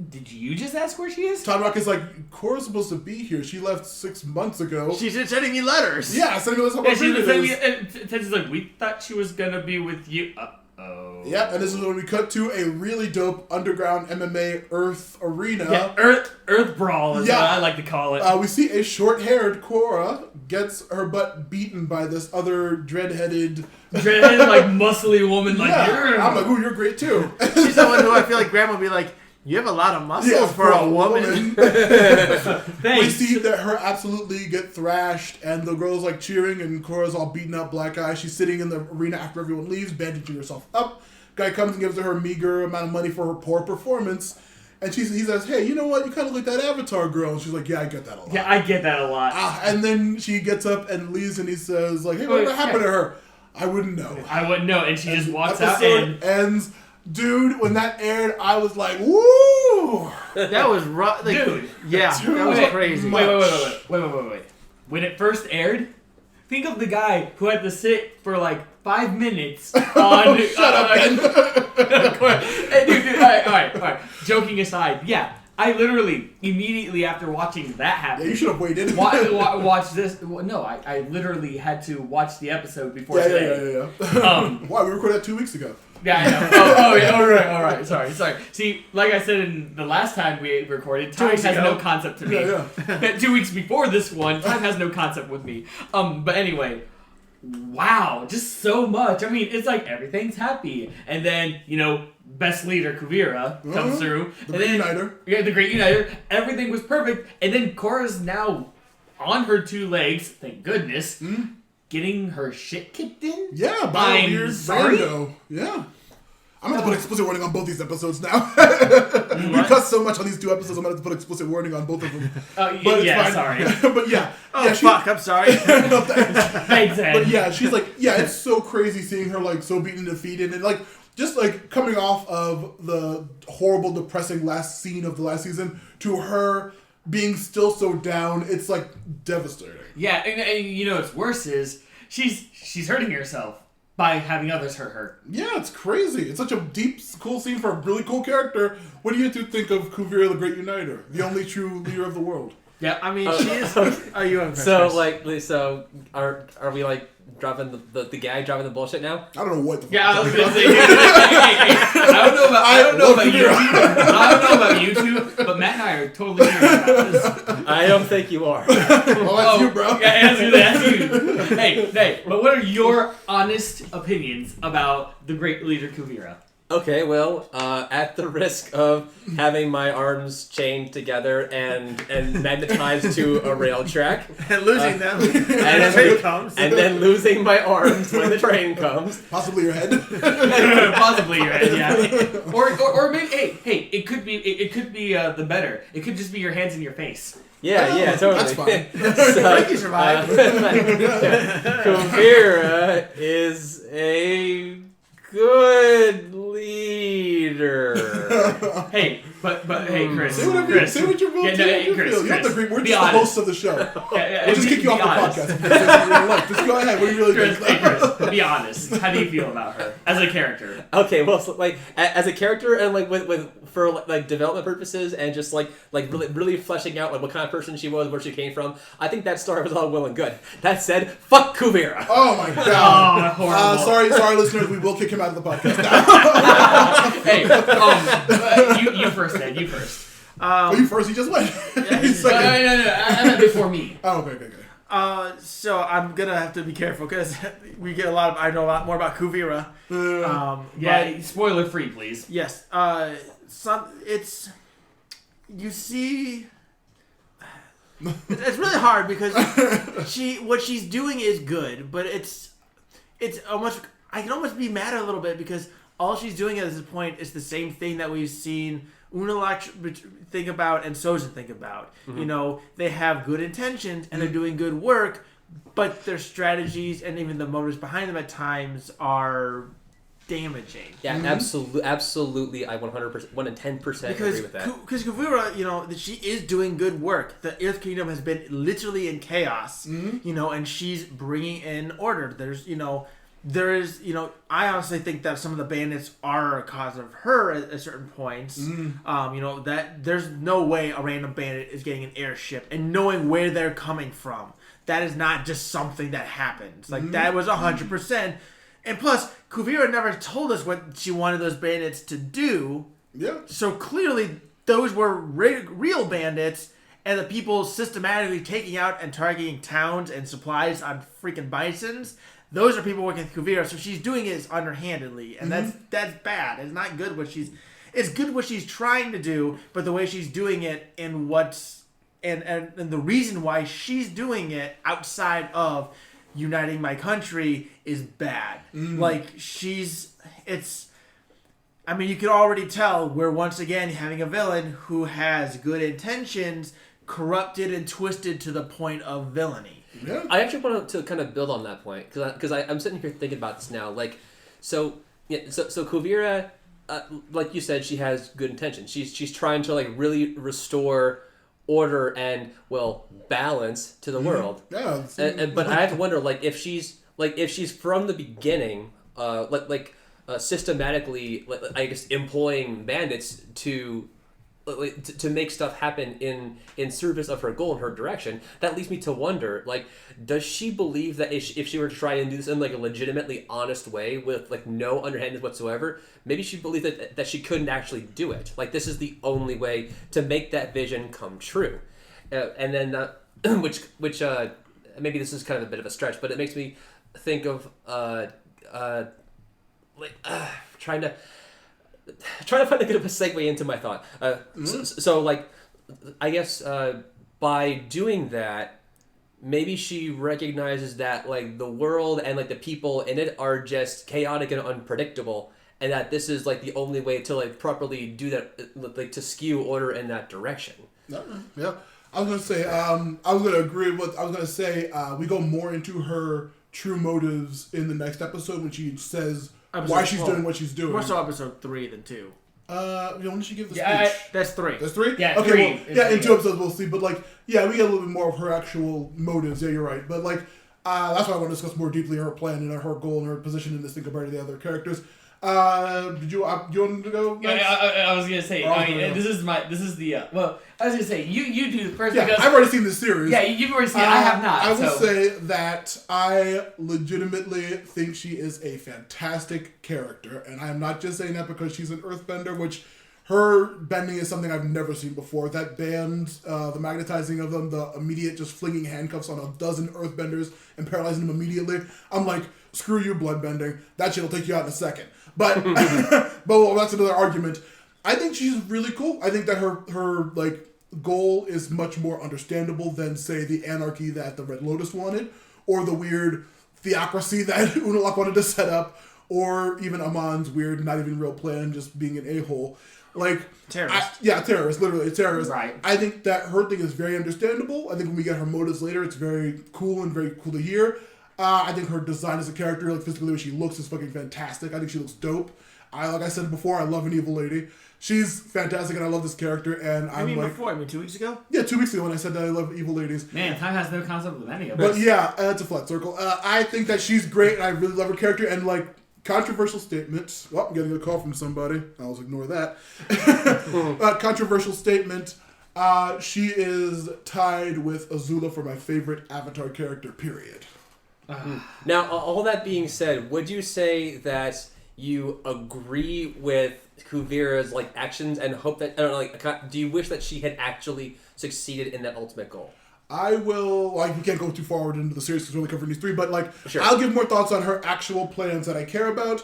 Did you just ask where she is? Tanrak is like, Korra's supposed to be here. She left 6 months ago. She's sending me letters. Yeah, sending me letters. Tenzin's like, we thought she was gonna be with you. Uh-oh. Yep, and this is when we cut to a really dope underground MMA Earth arena. Yeah, Earth Brawl is what I like to call it. We see a short-haired Korra gets her butt beaten by this other dread-headed, like, muscly woman. Like, I'm like, ooh, you're great too. She's someone who I feel like Grandma would be like, you have a lot of muscles for a woman. We see that her absolutely get thrashed, and the girl's like cheering, and Korra's all beaten up, black eye. She's sitting in the arena after everyone leaves, bandaging herself up. Guy comes and gives her a meager amount of money for her poor performance. And he says, hey, you know what? You kind of like that Avatar girl. And she's like, yeah, I get that a lot. Yeah, I get that a lot. And then she gets up and leaves, and he says, like, hey, what happened to her? I wouldn't know. And she just walks out and ends. Dude, when that aired, I was like, woo! That was rough. Like, dude. Yeah, that was crazy. Wait. when it first aired, think of the guy who had to sit for like 5 minutes on. Shut up, Ben. Hey, dude, all right. Joking aside, yeah. I literally, immediately after watching that happen... Yeah, you should have waited. watch this... No, I literally had to watch the episode before today. Yeah. Wow, we recorded that 2 weeks ago. Yeah, I know. Yeah, all right. Sorry. See, like I said in the last time we recorded, time has no concept to me. Yeah. 2 weeks before this one, time has no concept with me. But anyway... Wow, just so much. I mean, it's like everything's happy. And then, best leader Kuvira comes through. The Great Uniter. Yeah, the Great Uniter. Everything was perfect. And then Korra's now on her 2 legs, thank goodness, getting her shit kicked in? Yeah, by a weird rando. Yeah. I'm going to put explicit warning on both these episodes now. We cussed so much on these 2 episodes, I'm going to put explicit warning on both of them. But yeah, sorry. But yeah. Fuck, I'm sorry. No, thanks. Ed. But yeah, she's like, it's so crazy seeing her like so beaten and defeated and like just like coming off of the horrible, depressing last scene of the last season to her being still so down, it's like devastating. Yeah, and what's worse is she's hurting herself by having others hurt her. Yeah, it's crazy. It's such a deep, cool scene for a really cool character. What do you two think of Kuvira the Great Uniter, the only true leader of the world? Yeah, I mean, she is. Are you on? So are we like dropping the gag, dropping the bullshit now? I don't know what the fuck. Yeah, I was gonna say. I don't know about you two, but Matt and I are totally serious about this. I don't think you are. Well, that's you, bro. Yeah, that's you. Hey, but what are your honest opinions about the great leader Kuvira? Okay, well, at the risk of having my arms chained together and magnetized to a rail track, and losing them when the train comes, and then losing my arms when the train comes, possibly your head, yeah, or maybe hey, it could be the better. It could just be your hands in your face. Yeah, totally. That's fine. You survived. Kuvira is a good leader. Hey, but hey, Chris. Say what you're feeling. Chris, you have to agree. We're be just honest. the hosts of the show. We'll just kick you off the podcast. Just go ahead. What do you really think? Hey, Chris, be honest. How do you feel about her as a character? Okay, well, so, like as a character and like with for like development purposes and just like really fleshing out like what kind of person she was, where she came from. I think that story was all well and good. That said, fuck Kuvira. Oh my god. Horrible. Sorry, listeners. We will kick him out of the podcast now. Hey, you first, Ed. You first. You first. He just went. He's No. I meant before me. Oh, okay. So I'm gonna have to be careful because I know a lot more about Kuvira. Yeah, spoiler free, please. Yes. You see, it's really hard because what she's doing is good, but it's almost, I can almost be mad a little bit because all she's doing at this point is the same thing that we've seen Unalak think about and Sojin think about. Mm-hmm. They have good intentions and they're doing good work, but their strategies and even the motives behind them at times are damaging. Yeah, absolutely. I 110% agree with that. Because Kuvira, that she is doing good work. The Earth Kingdom has been literally in chaos, and she's bringing in order. I honestly think that some of the bandits are a cause of her at certain points. That there's no way a random bandit is getting an airship and knowing where they're coming from. That is not just something that happens. That was 100%. And plus, Kuvira never told us what she wanted those bandits to do. Yeah. So clearly, those were real bandits, and the people systematically taking out and targeting towns and supplies on freaking bisons. Those are people working with Kuvira, so she's doing it underhandedly, and that's bad. It's not good it's good what she's trying to do, but the way she's doing it and and the reason why she's doing it outside of uniting my country is bad. You can already tell we're once again having a villain who has good intentions corrupted and twisted to the point of villainy. Yeah. I actually want to kind of build on that point because I'm sitting here thinking about this now. So Kuvira, like you said, she has good intentions. She's trying to really restore order and balance to the world. Yeah. But I have to wonder, if she's from the beginning, systematically, I guess, employing bandits to make stuff happen in service of her goal in her direction. That leads me to wonder, does she believe that if she were to try and do this in a legitimately honest way with no underhandedness whatsoever, maybe she believed that she couldn't actually do it. This is the only way to make that vision come true. And then which maybe this is kind of a bit of a stretch, but it makes me think of trying to find a good of a segue into my thought. So I guess by doing that, maybe she recognizes that the world and the people in it are just chaotic and unpredictable, and that this is the only way to properly do that, to skew order in that direction. Yeah, I was gonna say I was gonna agree with. I was gonna say we go more into her true motives in the next episode when she says why she's doing what she's doing. More so episode 3 than 2. When did she give the speech? That's 3. That's 3? Yeah, okay, 3. Well, in 2 episodes we'll see, but we get a little bit more of her actual motives. Yeah, you're right. But that's why I want to discuss more deeply her plan and her goal and her position in this thing compared to the other characters. Did you want to go? Yeah, I was gonna say. This is the. I was gonna say you do first. Yeah, because, I've already seen this series. Yeah, you've already seen it. I have not. I will say that I legitimately think she is a fantastic character, and I am not just saying that because she's an Earthbender, which her bending is something I've never seen before. That band, the magnetizing of them, the immediate just flinging handcuffs on a dozen Earthbenders and paralyzing them immediately. I'm like, screw you, bloodbending. That shit'll take you out in a second. But that's another argument. I think she's really cool. I think that her goal is much more understandable than, say, the anarchy that the Red Lotus wanted, or the weird theocracy that Unalaq wanted to set up, or even Amon's weird, not even real plan, just being an a-hole. Terrorist. Terrorist, literally, a terrorist. Right. I think that her thing is very understandable. I think when we get her motives later, it's very cool to hear. I think her design as a character, physically the way she looks, is fucking fantastic. I think she looks dope. Like I said before, I love an evil lady. She's fantastic, and I love this character. And I'm before? 2 weeks ago? Yeah, 2 weeks ago when I said that I love evil ladies. Man, time has no concept with any of us. But yeah, it's a flat circle. I think that she's great, and I really love her character. And controversial statement. Well, I'm getting a call from somebody. I'll ignore that. Controversial statement. She is tied with Azula for my favorite Avatar character, period. Now, all that being said, would you say that you agree with Kuvira's actions and hope that do you wish that she had actually succeeded in that ultimate goal? I will. We can't go too forward into the series because we're only covering these 3. But sure. I'll give more thoughts on her actual plans that I care about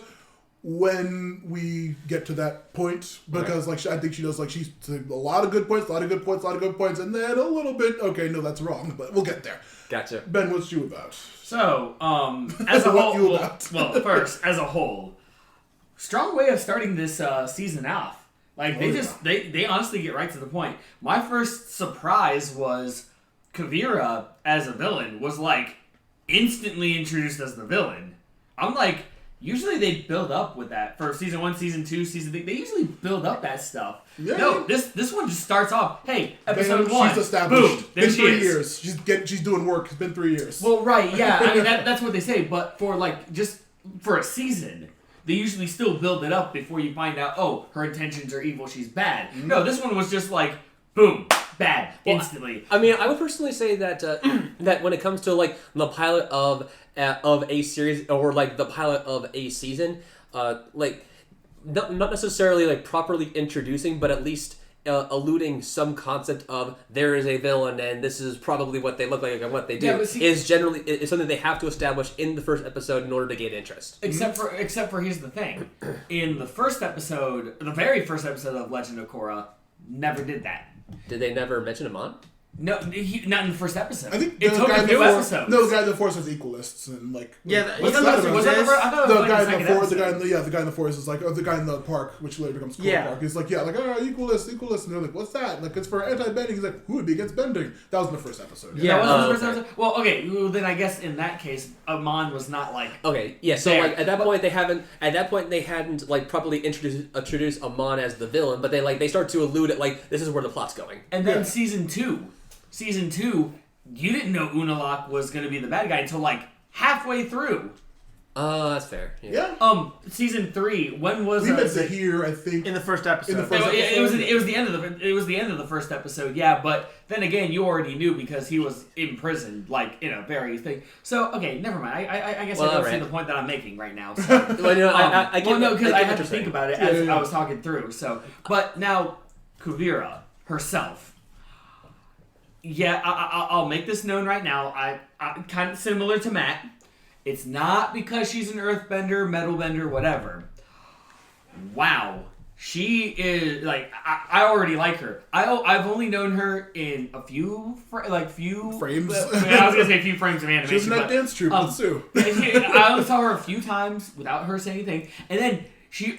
when we get to that point, because I think she does she's a lot of good points, and then a little bit. Okay, no, that's wrong, but we'll get there. Gotcha. Ben, what's you about? So, as a whole, first, as a whole, strong way of starting this season off. They honestly get right to the point. My first surprise was Kuvira as a villain was instantly introduced as the villain. I'm usually they build up with that for season 1, season 2, season 3. They usually build up that stuff. Yeah, no, this one just starts off. Hey, episode 1. She's established. Boom. There been she 3 is. years. She's doing work. It's been 3 years. Well, right, yeah. I mean that's what they say. But for just for a season, they usually still build it up before you find out. Oh, her intentions are evil. She's bad. Mm-hmm. No, this one was just boom. Bad instantly. I mean, I would personally say that that when it comes to the pilot of a series or the pilot of a season, not necessarily properly introducing, but at least alluding some concept of there is a villain and this is probably what they look like and what they do is something they have to establish in the first episode in order to gain interest. Except for here's the thing, in the first episode, the very first episode of Legend of Korra, never did that. Did they never mention Amon? No, not in the first episode. I think it took a few episodes. No, the guy in the forest was equalists and like. Yeah, was that the guy in the forest? The guy in the forest is like, the guy in the park, which later becomes Korra Park. He's like, equalist, and they're like, what's that? Like, it's for anti-bending. He's like, who would be against bending? That was in the first episode. Yeah, that was the first episode. Well, okay, then I guess in that case, Amon was not like. Okay, yeah. So like at that point they hadn't like properly introduced Amon as the villain, but they start to allude at like this is where the plot's going. And then season two, you didn't know Unalaq was going to be the bad guy until like halfway through. That's fair. Yeah. Season 3. When was we met Zahir? I think in the first episode. It was the end of the first episode. Yeah, but then again, you already knew because he was in prison, like in a very thing. So okay, never mind. I guess I don't see the point that I'm making right now. So. Because I had to think about it as I was talking through. So, but now Kuvira herself. Yeah, I'll make this known right now. I kind of similar to Matt. It's not because she's an earthbender, metalbender, whatever. Wow. She is, like, I already like her. I've only known her in a few frames. I was going to say a few frames of animation. She was in that dance troupe with Sue. I only saw her a few times without her saying anything. And then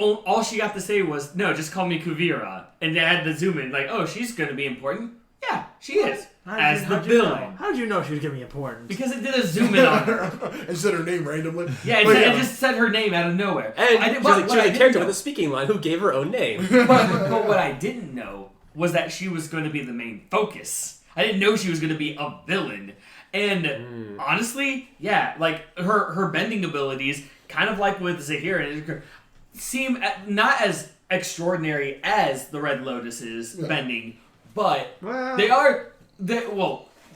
all she got to say was, no, just call me Kuvira. And they had the zoom in, like, oh, she's going to be important. Yeah, she is. As the villain. How did you know she was going to be important? Because it did a zoom in on her. And she said her name randomly. Yeah, it just said her name out of nowhere. And she was a character with a speaking line who gave her own name. But what I didn't know was that she was going to be the main focus. I didn't know she was going to be a villain. And honestly, yeah, like her bending abilities, kind of like with Zahir, seem not as extraordinary as the Red Lotus's bending, but they are...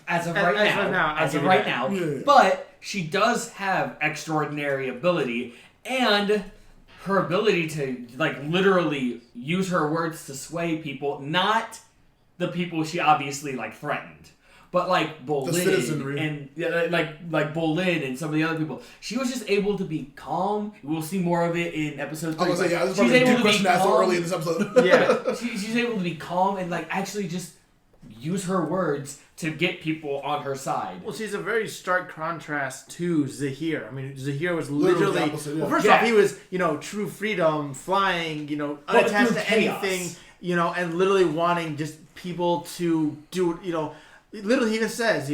as of right now. But she does have extraordinary ability, and her ability to like literally use her words to sway people, not the people she obviously like threatened, but like Bolin and like Bolin and some of the other people. She was just able to be calm. We'll see more of it in episode 3. I was like, this is probably a good question asked so early in this episode. Yeah, she's able to be calm and like actually just use her words to get people on her side. Well, she's a very stark contrast to Zahir. I mean, Zahir was literally opposite, well, first off, he was, true freedom, flying, unattached to anything, and literally wanting just people to do, literally he even says,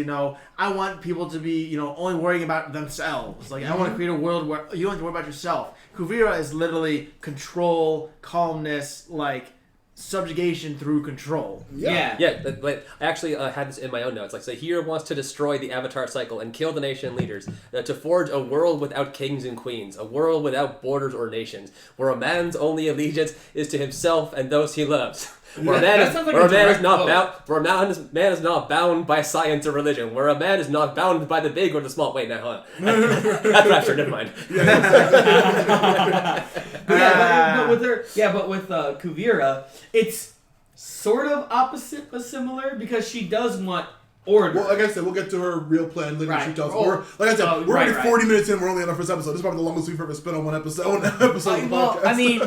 I want people to be, only worrying about themselves. Like, I want to create a world where you don't have to worry about yourself. Kuvira is literally control, calmness, like, subjugation through control. Yeah. I actually had this in my own notes. Like, Zahir wants to destroy the Avatar cycle and kill the nation leaders, to forge a world without kings and queens, a world without borders or nations, where a man's only allegiance is to himself and those he loves. Where a man is not bound by science or religion. Where a man is not bound by the big or the small. Wait, now hold on. That's Rapture. Never mind. But with Kuvira, it's sort of opposite but similar because she does want order. Well, like I said, we'll get to her real plan later. She tells we're already 40 minutes in. We're only on our first episode. This is probably the longest we've ever spent on one episode. Of the podcast. I mean,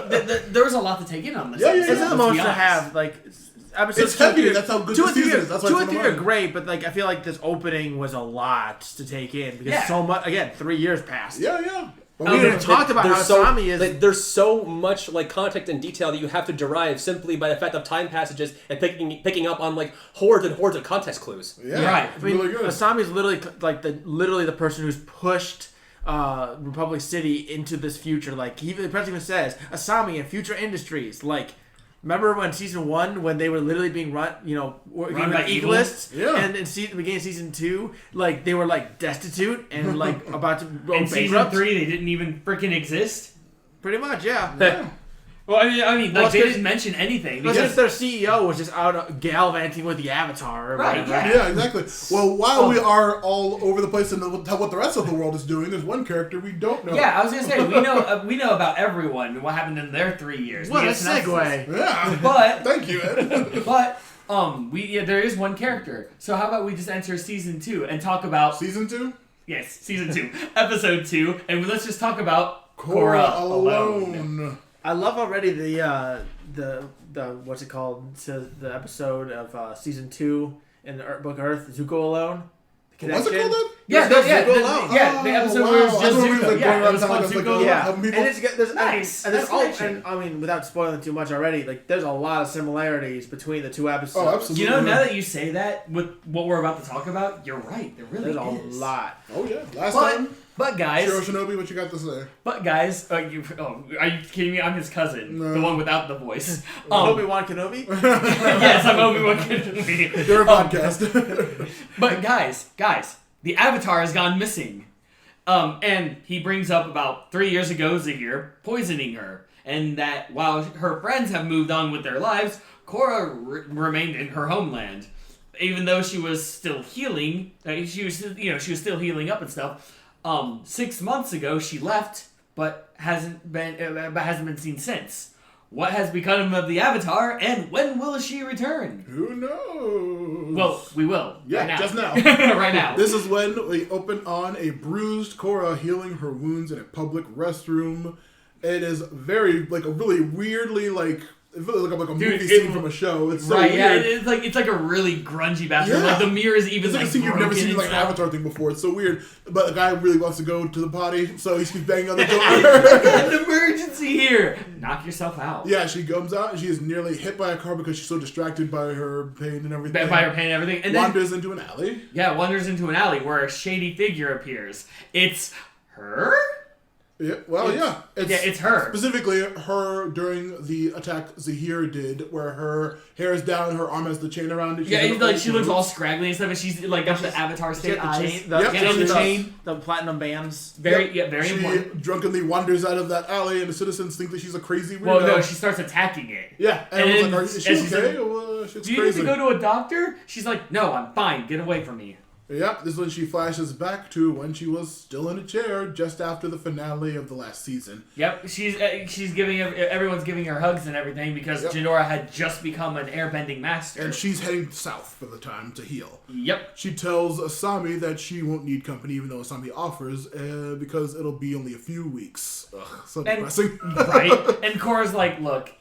there was a lot to take in on this. It's the most to have episodes. It's heavy. That's how good the season is. That's why 2 and 3 are great, but I feel like this opening was a lot to take in because so much. Again, 3 years passed. Yeah. We didn't talk about how Asami is. There's so much context and detail that you have to derive simply by the fact of time passages and picking up on hordes and hordes of context clues. Yeah, right. It's really good. Asami is literally the person who's pushed Republic City into this future. Like the president even says, Asami and future industries. Remember when season 1 when they were literally being run by equalists? Yeah. And in beginning of season 2, they were destitute and about to go in bankrupt. Season 3, they didn't even freaking exist. Pretty much, yeah. Well, I mean, they didn't mention anything because their CEO was just out gallivanting with the Avatar. Right? Yeah, exactly. Well, while we are all over the place and tell what the rest of the world is doing, there's one character we don't know. Yeah, I was gonna say we know about everyone. What happened in their 3 years? What a segue! Yeah, but thank you, Ed. But there is one character. So how about we just enter season 2 and talk about season 2? Yes, season 2, episode 2, and let's just talk about Korra alone. I love already the what's it called? To the episode of season 2 in the book Earth, Zuko alone. What's it called then? Yeah, the episode where it was just Zuko. Yeah, it was called Zuko. Yeah, and there's nice. And there's and I mean, without spoiling too much already, like there's a lot of similarities between the two episodes. Oh, absolutely. You know, now that you say that, with what we're about to talk about, you're right. There really is a lot. Oh yeah, last time. But guys, Shiro Shinobi, what you got to say? But guys, are you kidding me? I'm his cousin, the one without the voice. Obi-Wan Kenobi. Yes, I'm Obi-Wan Kenobi. You're a podcast. But guys, the Avatar has gone missing, and he brings up about 3 years ago Zahir poisoning her, and that while her friends have moved on with their lives, Korra remained in her homeland, even though she was still healing. She was still healing up and stuff. 6 months ago she left, but hasn't been seen since. What has become of the Avatar, and when will she return? Who knows? Well, we will. Yeah, right now. just now. Right now. This is when we open on a bruised Korra healing her wounds in a public restroom. It is very, like, a really weirdly, like... It feels like a movie scene from a show. It's so weird. Yeah, it's like a really grungy bathroom. Yeah. Like the mirror is even it's like a scene you've never seen like an Avatar thing before. It's so weird. But the guy really wants to go to the potty, so he keeps banging on the door. An emergency here. Knock yourself out. Yeah, she comes out and she is nearly hit by a car because she's so distracted by her pain and everything. And wanders into an alley. Yeah, wanders into an alley where a shady figure appears. It's her? Yeah, well, yeah. It's her. Specifically, her during the attack Zahir did, where her hair is down, her arm has the chain around it. She looks all scraggly and stuff, and she's like got the Avatar state eyes. The chain. The platinum bands. Very important. She drunkenly wanders out of that alley, and the citizens think that she's a crazy weirdo. Well, no, she starts attacking it. Yeah, and I was like, is she okay? Do you need to go to a doctor? She's like, no, I'm fine. Get away from me. Yep, this is when she flashes back to when she was still in a chair just after the finale of the last season. Yep, she's giving everyone's giving her hugs and everything because Jinora had just become an airbending master, and she's heading south for the time to heal. Yep. She tells Asami that she won't need company, even though Asami offers, because it'll be only a few weeks. Ugh, so depressing. Right, and Korra's like, look,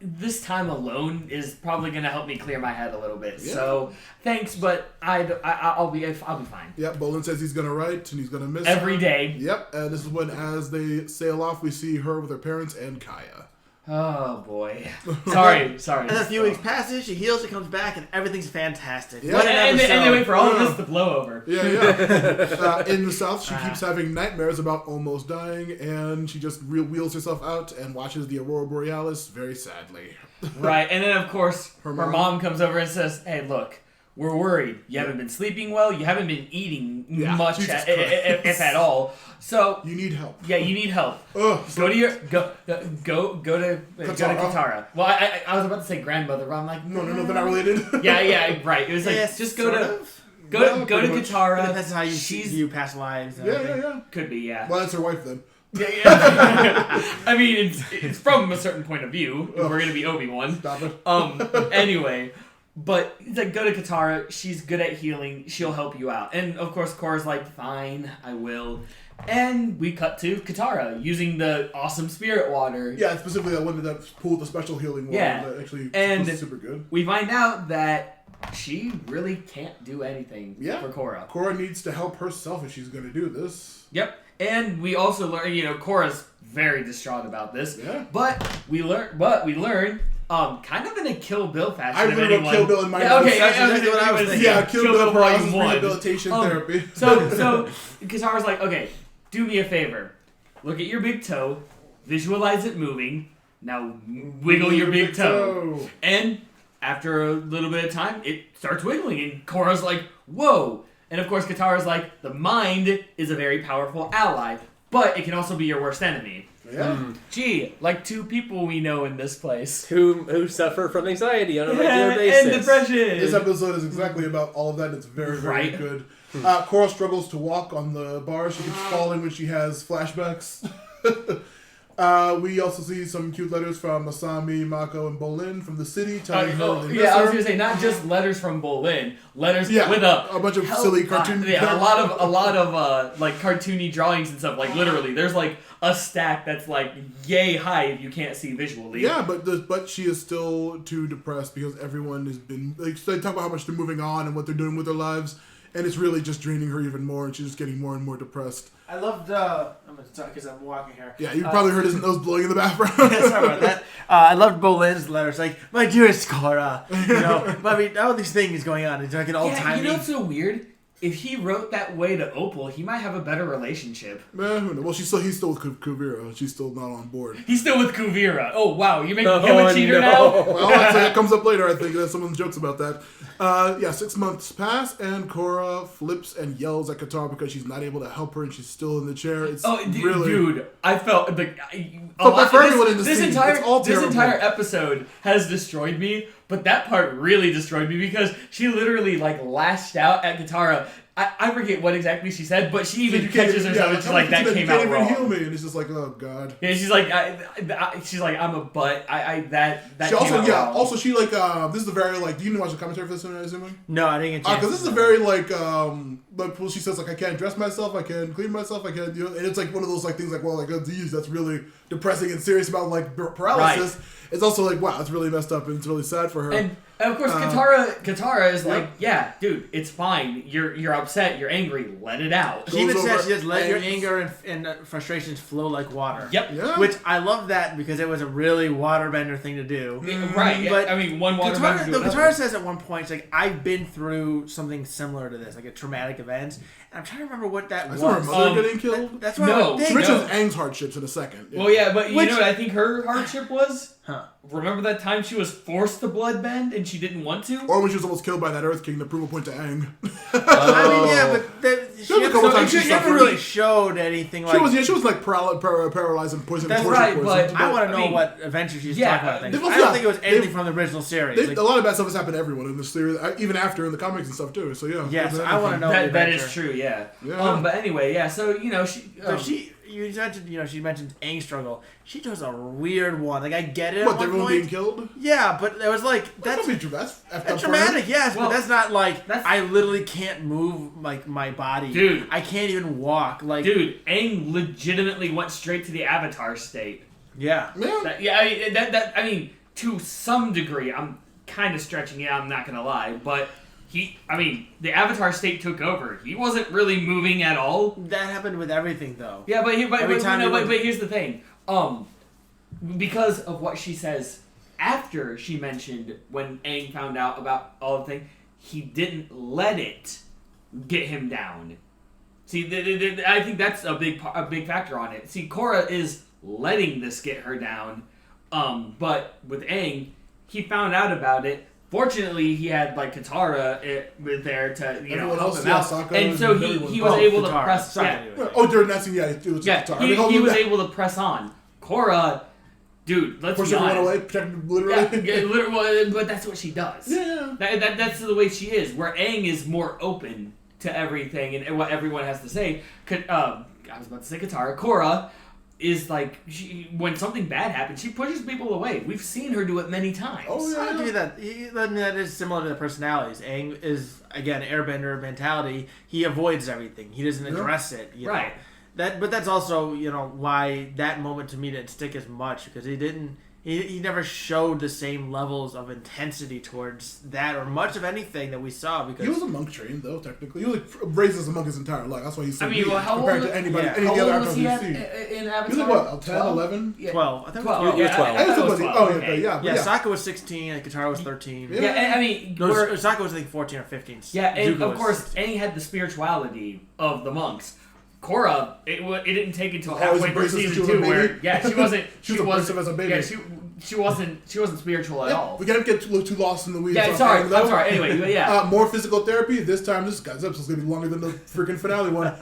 this time alone is probably going to help me clear my head a little bit. Yeah. So, thanks, but I'll be fine. Yep, Bolin says he's going to write and he's going to miss every her. day. Yep, and this is when, as they sail off, we see her with her parents and Kaya. Oh, boy. Sorry. And a few weeks passes, she heals, she comes back, and everything's fantastic. Yeah. And they wait for all of this to blow over. Yeah. In the south, she keeps having nightmares about almost dying, and she just wheels herself out and watches the Aurora Borealis very sadly. Right, and then, of course, her mom comes over and says, hey, look, we're worried. You haven't been sleeping well. You haven't been eating much, if at all. So you need help. Yeah, you need help. Go to Katara. Well, I was about to say grandmother, but I'm like, no, they're not related. Yeah, right. It was like just go to Katara. That's how you view past lives. Yeah. Could be, yeah. Well, that's her wife then. Yeah. I mean, it's from a certain point of view. We're gonna be Obi-Wan. Stop it. Anyway. But it's like, go to Katara. She's good at healing. She'll help you out. And of course, Korra's like, fine, I will. And we cut to Katara using the awesome spirit water. Yeah, specifically that one that pulled the special healing water. Yeah, that actually was super good. We find out that she really can't do anything for Korra. Korra needs to help herself if she's going to do this. Yep. And we also learn, Korra's very distraught about this. Yeah. But we learn. Kind of in a Kill Bill fashion. I really wrote Kill Bill in my notes. Okay, that's what I was thinking. Yeah, Kill Bill Volume 1. Rehabilitation therapy. So Katara's like, okay, do me a favor. Look at your big toe. Visualize it moving. Now wiggle your big toe. And after a little bit of time, it starts wiggling. And Korra's like, whoa. And of course, Katara's like, the mind is a very powerful ally, but it can also be your worst enemy. Yeah. Gee, like two people we know in this place who suffer from anxiety on a regular basis and depression. This episode is exactly about all of that. It's very, very good. Korra struggles to walk on the bar. She keeps falling when she has flashbacks. We also see some cute letters from Masami, Mako, and Bolin from the city telling her they miss I was her. gonna say not just letters from Bolin, letters with a bunch of silly cartoon. A lot of like cartoony drawings and stuff. Like literally, there's like a stack that's like yay high if you can't see visually. Yeah, but she is still too depressed because everyone has been like they talk about how much they're moving on and what they're doing with their lives, and it's really just draining her even more, and she's just getting more and more depressed. I loved. I'm going to talk because I'm walking here. Yeah, you probably heard his nose blowing in the background. Sorry about that. I loved Bolin's letters, like my dearest Korra. You know, but I mean, all these things going on. It's like an all time. You know what's so weird? If he wrote that way to Opal, he might have a better relationship. Well, he's still with Kuvira. She's still not on board. He's still with Kuvira. Oh wow, you're making him a cheater now. Well, that comes up later. I think someone jokes about that. 6 months pass, and Korra flips and yells at Katara because she's not able to help her, and she's still in the chair. It's dude, I felt like this entire episode has destroyed me. But that part really destroyed me because she literally like lashed out at Katara. I forget what exactly she said, but she even catches herself and she's like, "That came out wrong." You can't even heal me, and it's just like, "Oh God." Yeah, she's like, "I'm a butt." That she came out wrong. Also, she like this is the very like. Do you watch the commentary for this one? I assuming? No, I didn't get. Because this is a very like well, she says like, "I can't dress myself, I can't clean myself, I can't," and it's like one of those like things like, well, like, oh, geez, that's really depressing and serious about like paralysis. Right. It's also like, wow, it's really messed up and it's really sad for her. And of course, Katara is like, yeah, dude, it's fine. You're upset. You're angry. Let it out. She even says, just let your anger and frustrations flow like water. Yep. Yeah. Which I love that because it was a really waterbender thing to do. Right. Yeah. But I mean, one waterbender. Katara says at one point, it's like, I've been through something similar to this, like a traumatic event. And I'm trying to remember what that was. Her mother getting killed? That's what I would think. She mentions Aang's hardships in a second. Yeah. Well, yeah, but you know what I think her hardship was? Huh. Remember that time she was forced to bloodbend and she didn't want to? Or when she was almost killed by that Earth King to prove a point to Aang. I mean, yeah, but she never really showed anything like... She was like paralyzed and poisoned. That's right, but I want to know what adventure she's talking about. I don't think it was anything from the original series. A lot of bad stuff has happened to everyone in this series, even after in the comics and stuff too, so yeah. Yes, I want to know that is true, yeah. But anyway, yeah, so, you know, you mentioned, she mentioned Aang's struggle. She chose a weird one. Like, I get it. What, everyone being killed? Yeah, but it was like that's dramatic. Yes, but that's not like I literally can't move like my body. Dude, I can't even walk. Like, dude, Aang legitimately went straight to the Avatar state. Yeah. I mean, to some degree, I'm kind of stretching it. I'm not gonna lie, but. The Avatar state took over. He wasn't really moving at all. That happened with everything, though. Yeah, but here's the thing. Because of what she says after she mentioned when Aang found out about all the things, he didn't let it get him down. See, I think that's a big factor on it. See, Korra is letting this get her down, but with Aang, he found out about it. Fortunately, he had like Katara there to help him out, and so he was able to press. During that scene, it was Katara. He was able to press on. Korra, dude, let's be honest. Away, protected literally. But that's what she does. Yeah. That's the way she is. Where Aang is more open to everything and what everyone has to say. I was about to say Katara. Korra is like, when something bad happens, she pushes people away. We've seen her do it many times. Oh, yeah. I'll give you that. That is similar to the personalities. Aang is, again, airbender mentality. He avoids everything. He doesn't address it. Right. But that's also, why that moment to me didn't stick as much, because he never showed the same levels of intensity towards that or much of anything that we saw. Because he was a monk trained, though, technically. He was raised as a monk his entire life. That's why he's so compared to anybody. Yeah. How old was he in Avatar? He was like, what, 10, 11? Yeah. 12. I think 12. He was 12. I thought it was 12. Yeah, Sokka was 16 and Katara was 13. Yeah, Sokka was, I think, 14 or 15. Yeah, and of course, Aang had the spirituality of the monks. Korra, it didn't take until halfway through season 2 where she wasn't as a baby. Yeah, she wasn't spiritual at all. We can't get too lost in the weeds. Yeah, I'm sorry. Anyway, yeah. More physical therapy. This time, this guy's episode's gonna be longer than the freaking finale one.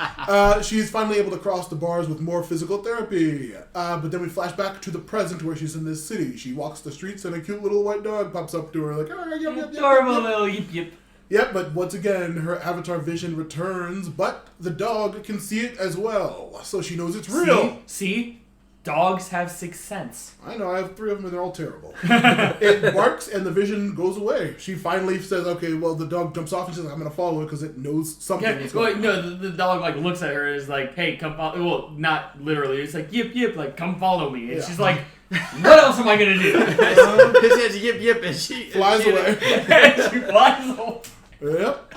She's finally able to cross the bars with more physical therapy. But then we flash back to the present where she's in this city. She walks the streets and a cute little white dog pops up to her like, adorable little yip yip. Yep, but once again, her avatar vision returns, but the dog can see it as well, so she knows it's real. See? dogs have sixth sense. I know, I have 3 of them and they're all terrible. It barks and the vision goes away. She finally says, okay, well, the dog jumps off and says, I'm going to follow it because it knows something. Yeah, well, no, the dog like looks at her and is like, hey, come follow. Well, not literally. It's like, yip, yip, like, come follow me. And she's like, what else am I going to do? He says yip, yip, and she flies away. She flies away. Yep.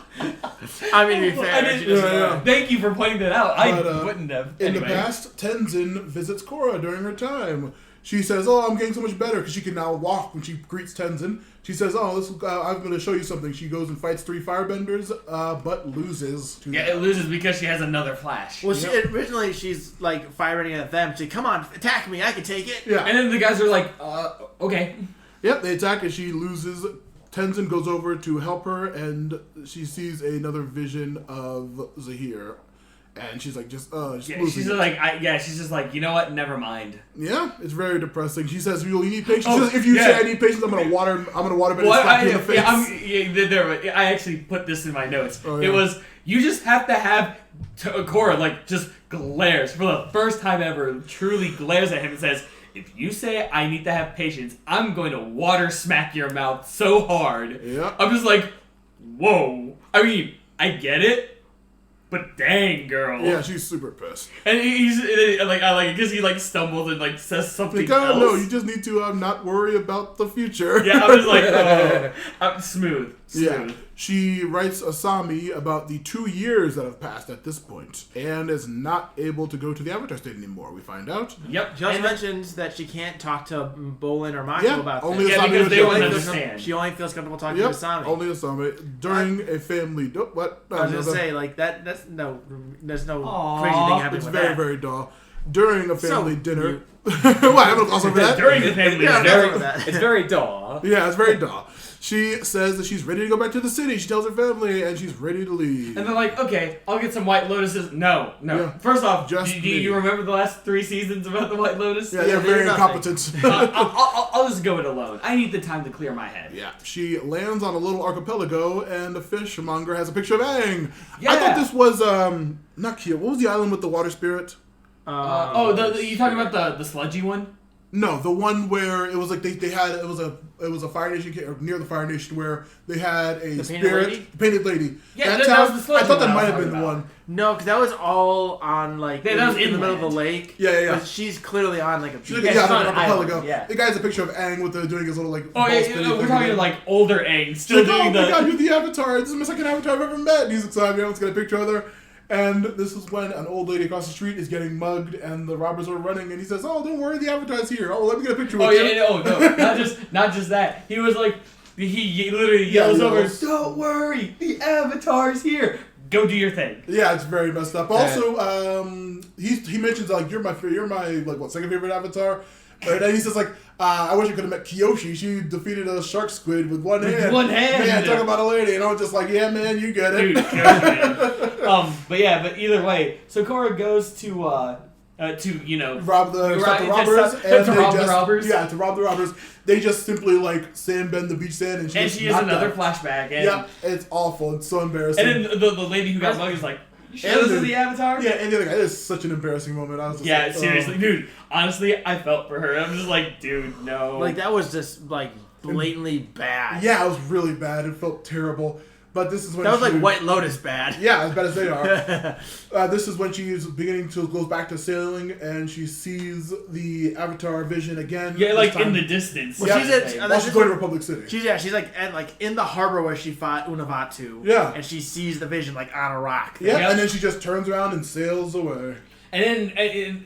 I mean, to be fair, thank you for pointing that out. I wouldn't have. In the past, Tenzin visits Korra during her time. She says, "Oh, I'm getting so much better because she can now walk." When she greets Tenzin, she says, "Oh, I'm going to show you something." She goes and fights 3 firebenders, but loses. It loses because she has another flash. Well, originally she's like firing at them. She's like, "Come on, attack me! I can take it." Yeah. And then the guys are like, "Okay." Yep, they attack and she loses. Tenzin goes over to help her, and she sees another vision of Zahir, and she's like, just she's just like, you know what? Never mind. Yeah, it's very depressing. She says, "You need patience." She says, if you say I need patience, I'm gonna water it and slap you in the face. I actually put this in my notes. Oh, yeah. It was, you just have to have Korra like just glares for the first time ever. Truly glares at him and says, if you say I need to have patience, I'm going to water smack your mouth so hard. Yeah. I'm just like, whoa. I mean, I get it, but dang, girl. Yeah, she's super pissed. And he's like, I like it because he like stumbles and like says something else. No, you just need to not worry about the future. Yeah, I was like, I'm smooth. Yeah. She writes Asami about the 2 years that have passed at this point and is not able to go to the Avatar State anymore, we find out. Yep. She also mentions that she can't talk to Bolin or Mako about only this. Asami because they won't understand. She only feels comfortable talking to Asami. Only Asami. During a family... What? I was going to say, like, there's no crazy thing happening it's with very, that. very dull. During a family dinner... What? I have also for that? During the family dinner. It's very dull. Yeah, it's very dull. She says that she's ready to go back to the city. She tells her family, and she's ready to leave. And they're like, okay, I'll get some White Lotuses. No. Yeah. First off, do Just you remember the last 3 seasons about the White Lotus? Yeah, they're very incompetent. I'll just go it alone. I need the time to clear my head. Yeah, she lands on a little archipelago, and the fishmonger has a picture of Aang. Yeah. I thought this was, not Kia. What was the island with the water spirit? You talking about the sludgy one? No, the one where it was like they had it was a Fire Nation or near the Fire Nation where they had a spirit, painted lady. Yeah, that was the sludgy I thought that one might have been the one. No, because that was all on like that was in the middle of the lake. Yeah. But she's clearly on like a She's beach. like, an archipelago. Yeah. The guy has a picture of Aang with doing his little like. We're talking like older Aang, still doing oh my god, you're the Avatar! This is my second Avatar I've ever met. And he's excited. Let's get a picture of her. And this is when an old lady across the street is getting mugged, and the robbers are running. And he says, "Oh, don't worry, the Avatar's here. Oh, let me get a picture with you." Not just that. He was like, he literally yells over, "Don't worry, the Avatar's here. Go do your thing." Yeah, it's very messed up. Also, he mentions like you're my like second favorite Avatar. And then he says like, I wish I could have met Kyoshi. She defeated a shark squid with one hand. Man, talk about a lady. And I was just like, yeah, man, you get it. Dude, man. But either way, so Korra goes to rob the robbers. Yeah, to rob the robbers. They just simply like sandbend the beach sand, and she has another flashback. Yeah, it's awful. It's so embarrassing. And then the lady who got mugged is like, "Sure, this is the Avatar?" Yeah, and the other guy. It's such an embarrassing moment. I was just like, seriously, dude. Honestly, I felt for her. I'm just like, dude, no. Like that was just like blatantly bad. Yeah, it was really bad. It felt terrible. But this is when that was like White Lotus bad. Yeah, as bad as they are. This is when she's goes back to sailing, and she sees the Avatar vision again. Yeah, like in the distance. Well, she's going to Republic City. She's like in the harbor where she fought Unavatu. Yeah, and she sees the vision like on a rock. Yeah, and then she just turns around and sails away. And then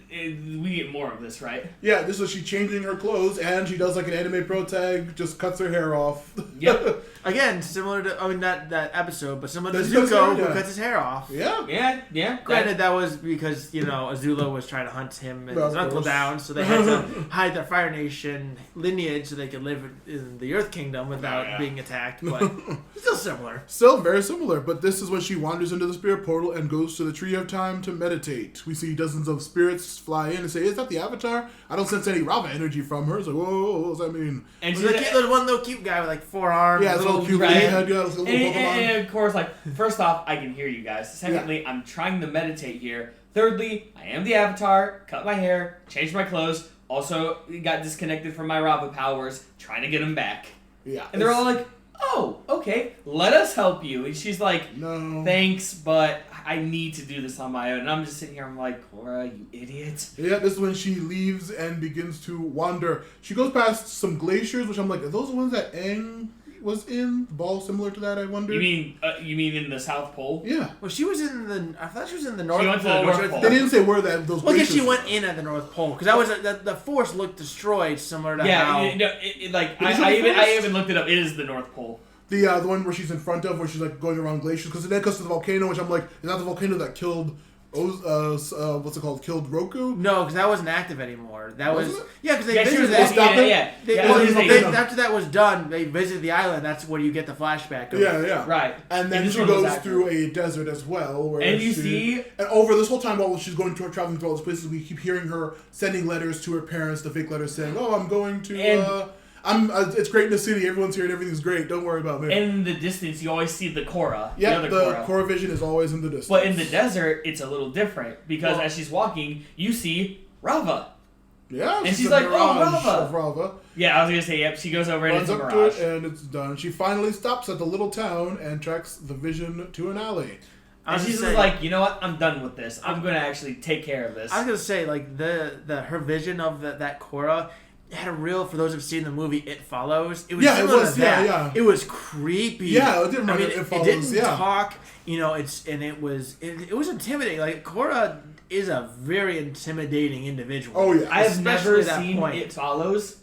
we get more of this, right? Yeah, this is she changing her clothes, and she does like an anime pro tag, just cuts her hair off. Yep. Again, similar to, not that episode, but similar to Zuko, who cuts his hair off. Yeah. Granted, that was because, Azula was trying to hunt him and his uncle down, so they had to hide their Fire Nation lineage so they could live in the Earth Kingdom without being attacked, but still similar. Still very similar, but this is when she wanders into the spirit portal and goes to the Tree of Time to meditate. We see dozens of spirits fly in and say, "Is that the Avatar? I don't sense any Rava energy from her." It's like, whoa, what does that mean? And there's one little cute guy with like 4 arms. Yeah, little cute head, little Pokemon. And of course, like, first off, I can hear you guys. Secondly, I'm trying to meditate here. Thirdly, I am the Avatar, cut my hair, changed my clothes, also got disconnected from my Rava powers, trying to get them back. Yeah. And they're all like, oh, okay, let us help you. And she's like, no. Thanks, but I need to do this on my own. And I'm just sitting here, I'm like, Korra, you idiot. Yeah, this is when she leaves and begins to wander. She goes past some glaciers, which I'm like, are those the ones that Aang was in? The ball similar to that, I wonder? You mean in the South Pole? Yeah. Well, she was in the. I thought she was in the North She Pole. went to the North Pole. They didn't say where that those. Well, I guess she glaciers went in at the North Pole because that was the force looked destroyed, similar to how. I even looked it up. It is the North Pole. The one where she's in front of, where she's like going around glaciers, because then goes to the volcano, which I'm like, is that the volcano that killed, what's it called? Killed Roku? No, because that wasn't active anymore. That was it? yeah, because they Yeah, visited was, that. yeah. After that was done, they visited the island. That's where you get the flashback. Of, Yeah. Right. And then she goes through a desert as well, where and you see, and over this whole time while she's going to traveling through all these places, we keep hearing her sending letters to her parents, the fake letters saying, "Oh, I'm going to." It's great in the city. Everyone's here and everything's great. Don't worry about me. in the distance, you always see the Korra. Yeah, the the Korra vision is always in the distance. But in the desert, it's a little different because as she's walking, you see Rava. Yeah, and it's she's a like, "Oh, mirage Rava." of Rava. Yeah, I was gonna say, yep. She goes over and Runs it's a up mirage. to it and it's done. She finally stops at the little town and tracks the vision to an alley. And she's just like, you know what? I'm done with this. I'm gonna actually take care of this. I was gonna say like her vision of that Korra had a real, for those who've seen the movie It Follows. It was similar to that. Yeah. It was creepy. Yeah, it didn't. I mean, It Follows. It didn't talk. You know, it was intimidating. Like Korra is a very intimidating individual. Oh yeah, I have never that seen point. It Follows,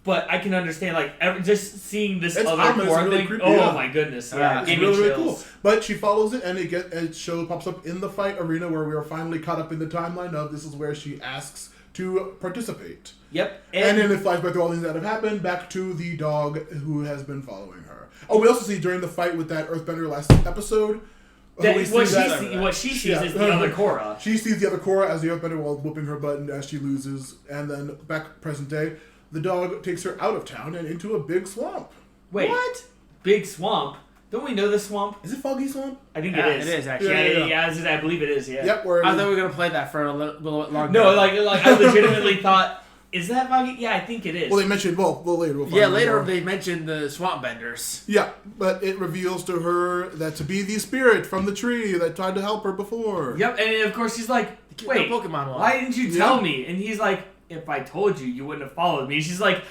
but I can understand just seeing this It's other ominous, Korra really thing. creepy, Oh yeah. my goodness! Yeah, It it's gave me really, really chills. cool. But she follows it, and it pops up in the fight arena where we are finally caught up in the timeline of this is where she asks to participate. Yep. And then it flies back through all things that have happened, back to the dog who has been following her. Oh, we also see during the fight with that Earthbender last episode. What she sees is the other Korra. She sees the other Korra as the Earthbender while whooping her butt and as she loses. And then back present day, the dog takes her out of town and into a big swamp. Wait. What? Big swamp? Don't we know this swamp? Is it Foggy Swamp? I think Yeah, it is. it is, actually. Yeah, I believe it is, yeah. Yep. Where I thought we were gonna play that for a little bit longer. No, like I legitimately thought, is that Foggy? Yeah, I think it is. well, they mentioned, well later. We'll find Yeah, out later more. they mentioned the swamp benders. Yeah, but it reveals to her that to be the spirit from the tree that tried to help her before. Yep, and of course she's like, wait, Pokemon one. why didn't you tell me? And he's like, if I told you, you wouldn't have followed me. And she's like,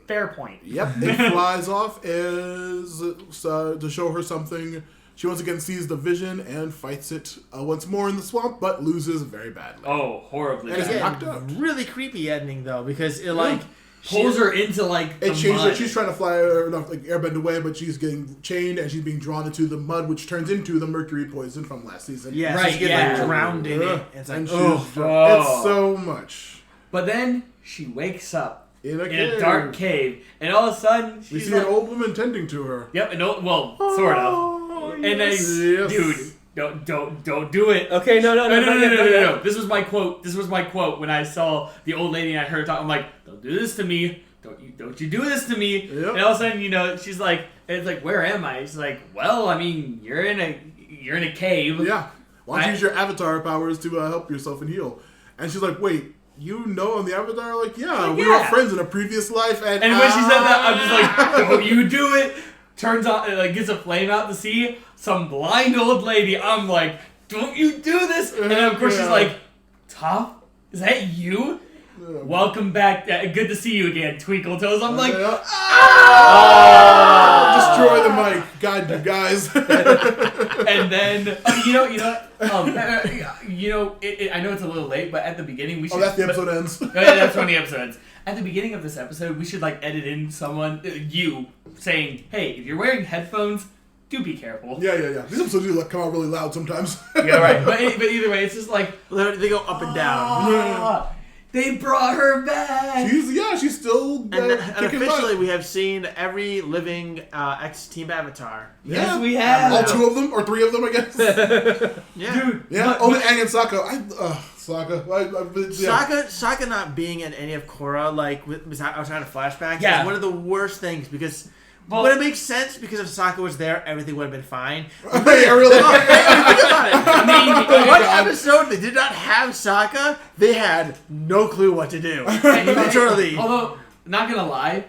fair point. Yep, it flies off as to show her something. She once again sees the vision and fights it once more in the swamp, but loses very badly. Oh, horribly. And bad. it's knocked out. Really creepy ending though, because it like Pulls her into like the It changed her. mud. She's trying to fly or not like airbend away, but she's getting chained and she's being drawn into the mud, which turns into the mercury poison from last season. yeah, Right, she gets yeah. like drowned in it. It's like And oh, it's so much But then she wakes up in a in cave. a dark cave, and all of a sudden We she's see like, an old woman tending to her. "Yep," and sort of. And then, Yes. dude, don't do it. okay, no. This was my quote. This was my quote when I saw the old lady and I heard her talk. I'm like, don't do this to me. Don't you do this to me. Yep. And all of a sudden, she's like, it's like, where am I? She's like, well, I mean, you're in a cave. Yeah. Why don't you use your avatar powers to help yourself and heal? And she's like, wait, you know I'm the avatar? Like, yeah, we were friends in a previous life. And when she said that, I'm just like, don't you do it. Turns on, like, gets a flame out to sea. Some blind old lady. I'm like, don't you do this. And then, of course, she's like, Toph, is that you? Welcome back. Good to see you again, Twinkle Toes. I'm like, destroy the mic. God, you guys. and then, I know it's a little late, but at the beginning, we should. Oh, that's the episode ends. Yeah, that's when the episode ends. At the beginning of this episode, we should, like, edit in someone, you, saying, hey, if you're wearing headphones, do be careful. Yeah. These episodes do come out really loud sometimes. Yeah, right. But either way, it's just like, They go up and down. They brought her back. She's still And kicking officially, butt. we have seen every living X-Team Avatar. Yes, we have. All two of them, or three of them, I guess. Yeah. Dude. Yeah, but- only Aang and Sokka. Sokka. Sokka not being in any of Korra, like outside of flashbacks, Yeah. is one of the worst things because Well, but it makes sense because if Sokka was there, everything would have been fine. Think about it. I mean, one episode they did not have Sokka. They had no clue what to do. Literally. Although, not gonna lie,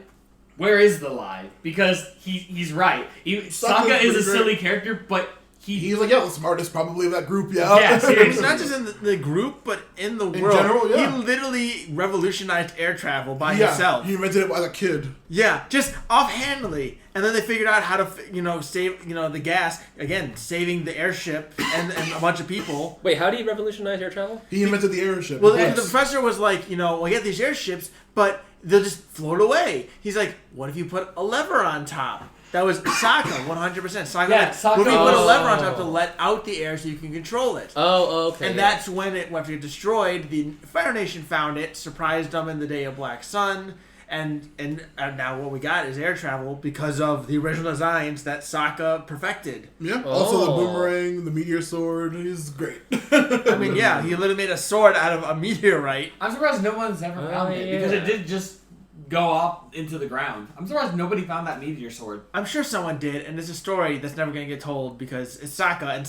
where is the lie? Because he's right. Sokka is a silly character, but he's like, the smartest probably of that group, yeah. Yeah, seriously. It's not just in the group, but in the world. General, yeah. He literally revolutionized air travel by himself. He invented it as a kid. Yeah, just offhandedly. And then they figured out how to, save, the gas. Again, saving the airship and a bunch of people. Wait, how do you revolutionize air travel? He invented the airship. Well, the professor was like, we get these airships, but they'll just float away. He's like, what if you put a lever on top? That was Sokka, 100%. Sokka, we put a lever on top to let out the air so you can control it. Oh, okay. And that's when it, after it destroyed, the Fire Nation found it, surprised them in the Day of Black Sun, and now what we got is air travel because of the original designs that Sokka perfected. Yeah. Also the boomerang, the meteor sword, he's great. I mean, yeah, he literally made a sword out of a meteorite. I'm surprised no one's ever found it because it did just go off into the ground. I'm surprised nobody found that meteor sword. I'm sure someone did, and it's a story that's never going to get told because it's Sokka, and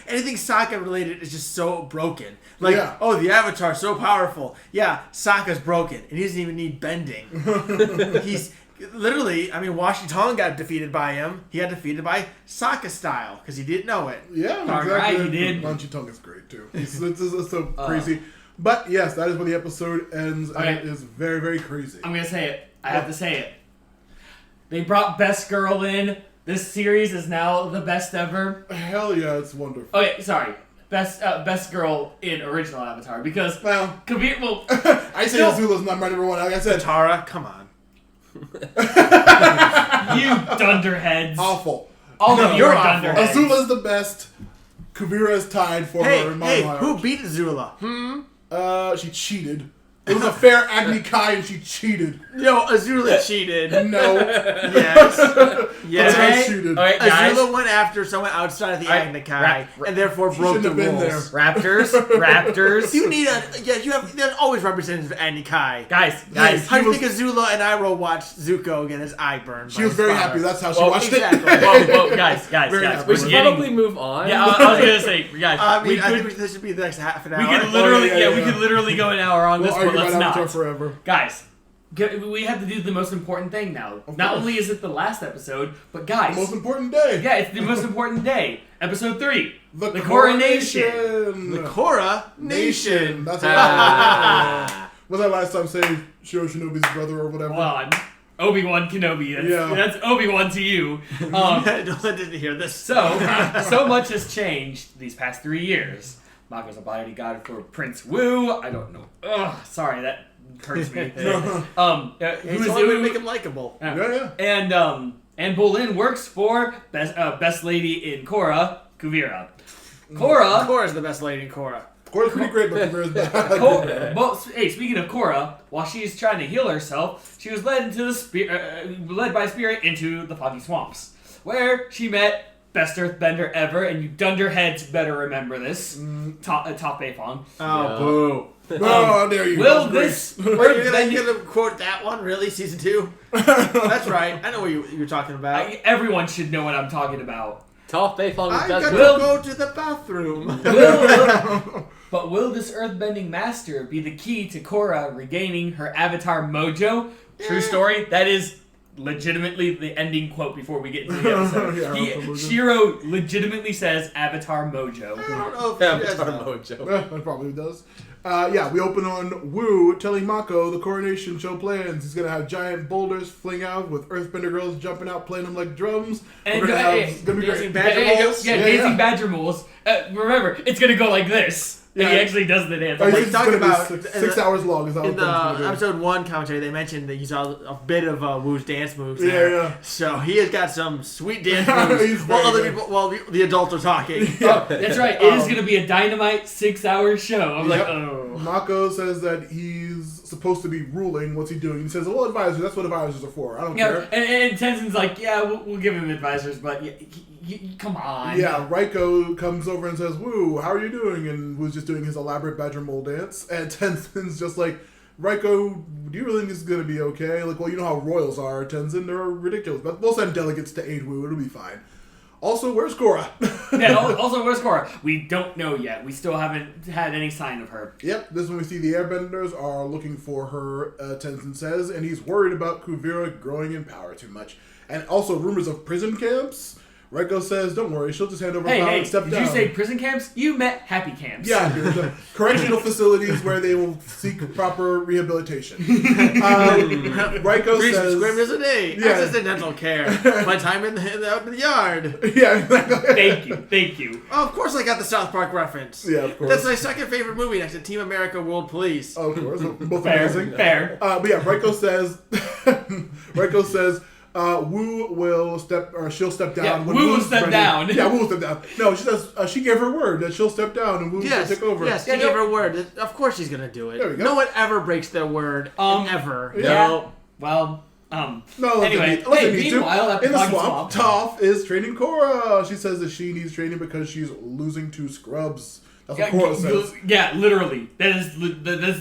anything Sokka related is just so broken. Like, the Avatar's so powerful. Yeah, Sokka's broken, and he doesn't even need bending. He's literally, Washington got defeated by him. He got defeated by Sokka style because he didn't know it. Yeah, exactly. Right, he did. Washington is great too. It's so crazy. But yes, that is where the episode ends, and it is very, very crazy. I'm going to say it. I have to say it. They brought Best Girl in. This series is now the best ever. Hell yeah, it's wonderful. Okay, sorry. Best Girl in original Avatar, because... Well... Kuvira... I say Azula's not my number one. Like I said... Tara, come on. You dunderheads. Awful. All of you are dunderheads. Azula's the best. Kuvira is tied for her in my heart. Who beat Azula? She cheated. It was a fair Agni Kai and she cheated. No, Azula cheated. No. Yes. Yes. Cheated. Alright, guys. Azula went after someone outside of the Agni Kai and therefore broke the rules. Raptors. You need there's always representatives of Agni Kai. Guys. I think Azula and Iroh watched Zuko get his eye burned. She was very happy. That's how she watched it. Whoa, guys. We should probably move on. Yeah, I was gonna say, guys. I think this should be the next half an hour. We could literally go an hour on this, but let's not. Forever. Guys, we have to do the most important thing now. Not only is it the last episode, but guys... The most important day. Yeah, it's the most important day. Episode 3. The Coronation. The Korra Nation. That's what was that last time saying Shiro Shinobi's brother or whatever? Well, Obi-Wan Kenobi. That's Obi-Wan to you. I didn't hear this. So much has changed these past 3 years. Mako's a bodyguard for Prince Wu. I don't know. Ugh, sorry, that hurts me. Who make him likable? Yeah. And Bolin works for best lady in Korra, Kuvira. Korra's the best lady in Korra. Korra's pretty great, but Kuvira's bad. Hey, speaking of Korra, while she's trying to heal herself, she was led by a spirit into the foggy swamps, where she met best earthbender ever, and you dunderheads better remember this. Top Beifong. Oh, boo. How dare you? Will this... Wait, you're gonna quote that one? Really? Season 2? That's right. I know what you're talking about. Everyone should know what I'm talking about. Top Beifong I gotta go to the bathroom. But will this earthbending master be the key to Korra regaining her avatar mojo? True story. That is... legitimately the ending quote before we get into the episode. Shiro legitimately says Avatar Mojo. I don't know if Avatar Mojo. That probably does. We open on Wu telling Mako the coronation show plans. He's gonna have giant boulders fling out with earthbender girls jumping out playing them like drums. And We're gonna have dancing badger moles. Dancing badger moles. Remember, it's gonna go like this. And he actually does the dance. He's talking about 6 hours long. Is that in the episode 1 commentary, they mentioned that you saw a bit of Wu's dance moves there. Yeah. So he has got some sweet dance moves while the adults are talking. That's right. It is going to be a dynamite 6-hour show. I'm like, oh. Mako says that he's supposed to be ruling. What's he doing? He says, well, advisors. That's what advisors are for. I don't care. And Tenzin's like, yeah, we'll give him advisors, but come on. Yeah, Raiko comes over and says, Wu, how are you doing? And Wu's just doing his elaborate badger mole dance. And Tenzin's just like, Raiko, do you really think this is going to be okay? Like, well, you know how royals are, Tenzin. They're ridiculous. But we'll send delegates to aid Wu. It'll be fine. Also, where's Korra? Also, where's Korra? We don't know yet. We still haven't had any sign of her. Yep, this is when we see the airbenders are looking for her, Tenzin says, and he's worried about Kuvira growing in power too much. And also rumors of prison camps. Raiko says, don't worry, she'll just hand over power and step down. Did you say prison camps? You meant happy camps. Yeah, dude, correctional facilities where they will seek proper rehabilitation. Raiko says... Script is a day. Accidental care. My time out in the yard. Yeah, exactly. Thank you. Oh, of course I got the South Park reference. Yeah, of course. That's my second favorite movie next to Team America World Police. Oh, of course. Both amazing. Fair. But yeah, Raiko says... Wu will she'll step down. Yeah, Wu will step down. Yeah, Wu will step down. No, she says she gave her word that she'll step down and Wu will take over. Yes, she gave her word. Of course she's going to do it. There we go. No one ever breaks their word, ever. Yeah. No. Well, no, anyway, meanwhile, in the swamp, Toph is training Korra. She says that she needs training because she's losing to scrubs. That's what Korra says. Yeah, literally. That is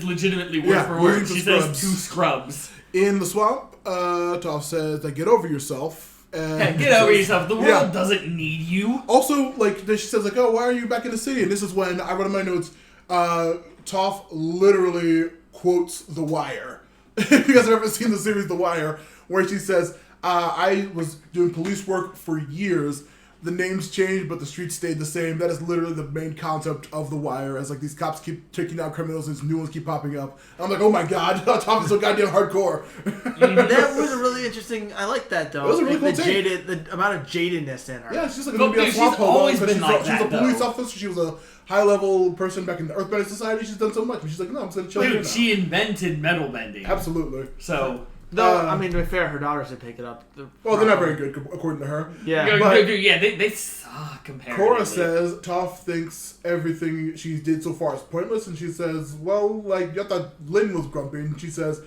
legitimately word for word. She says two scrubs. In the swamp, Toph says that get over yourself. Get over yourself. The world doesn't need you. Also, like, she says, like, oh, why are you back in the city? And this is when I wrote in my notes, Toph literally quotes The Wire. If you guys have ever seen the series The Wire, where she says, I was doing police work for years. The names changed, but the streets stayed the same. That is literally the main concept of The Wire, as like these cops keep taking down criminals and new ones keep popping up. I'm like, oh my god, Toph is so goddamn hardcore. That was a really interesting. I like that though. It was a really cool take. The amount of jadedness in her. Yeah, she's like a swamp always been like that. She's a police officer. She was a high-level person back in the Earthbending Society. She's done so much, but she's like, no, I'm just gonna chill here now. She invented metal bending. Absolutely. So. Though, I mean, to be fair, her daughters should pick it up. Well, they're not very good, according to her. Yeah. They suck comparatively. Korra says Toph thinks everything she did so far is pointless, and she says, well, like, I thought Lin was grumpy, and she says,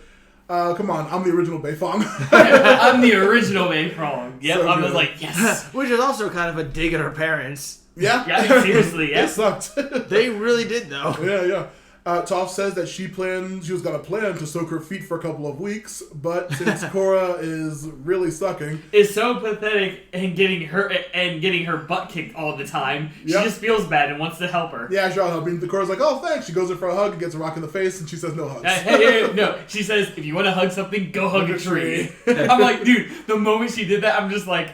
come on, I'm the original Beifong. I'm the original Beifong. Yep, so I was like, yes. Which is also kind of a dig at her parents. Yeah? Yeah, seriously, yeah. It sucked. They really did, though. Yeah. Toph says that she was going to plan to soak her feet for a couple of weeks, but since Korra is really sucking, is so pathetic and getting her butt kicked all the time, she just feels bad and wants to help her. Yeah, she's helping. The Korra's like, oh, thanks. She goes in for a hug and gets a rock in the face, and she says no hugs. Hey, no. She says, if you want to hug something, go hug a tree. I'm like, dude, the moment she did that, I'm just like,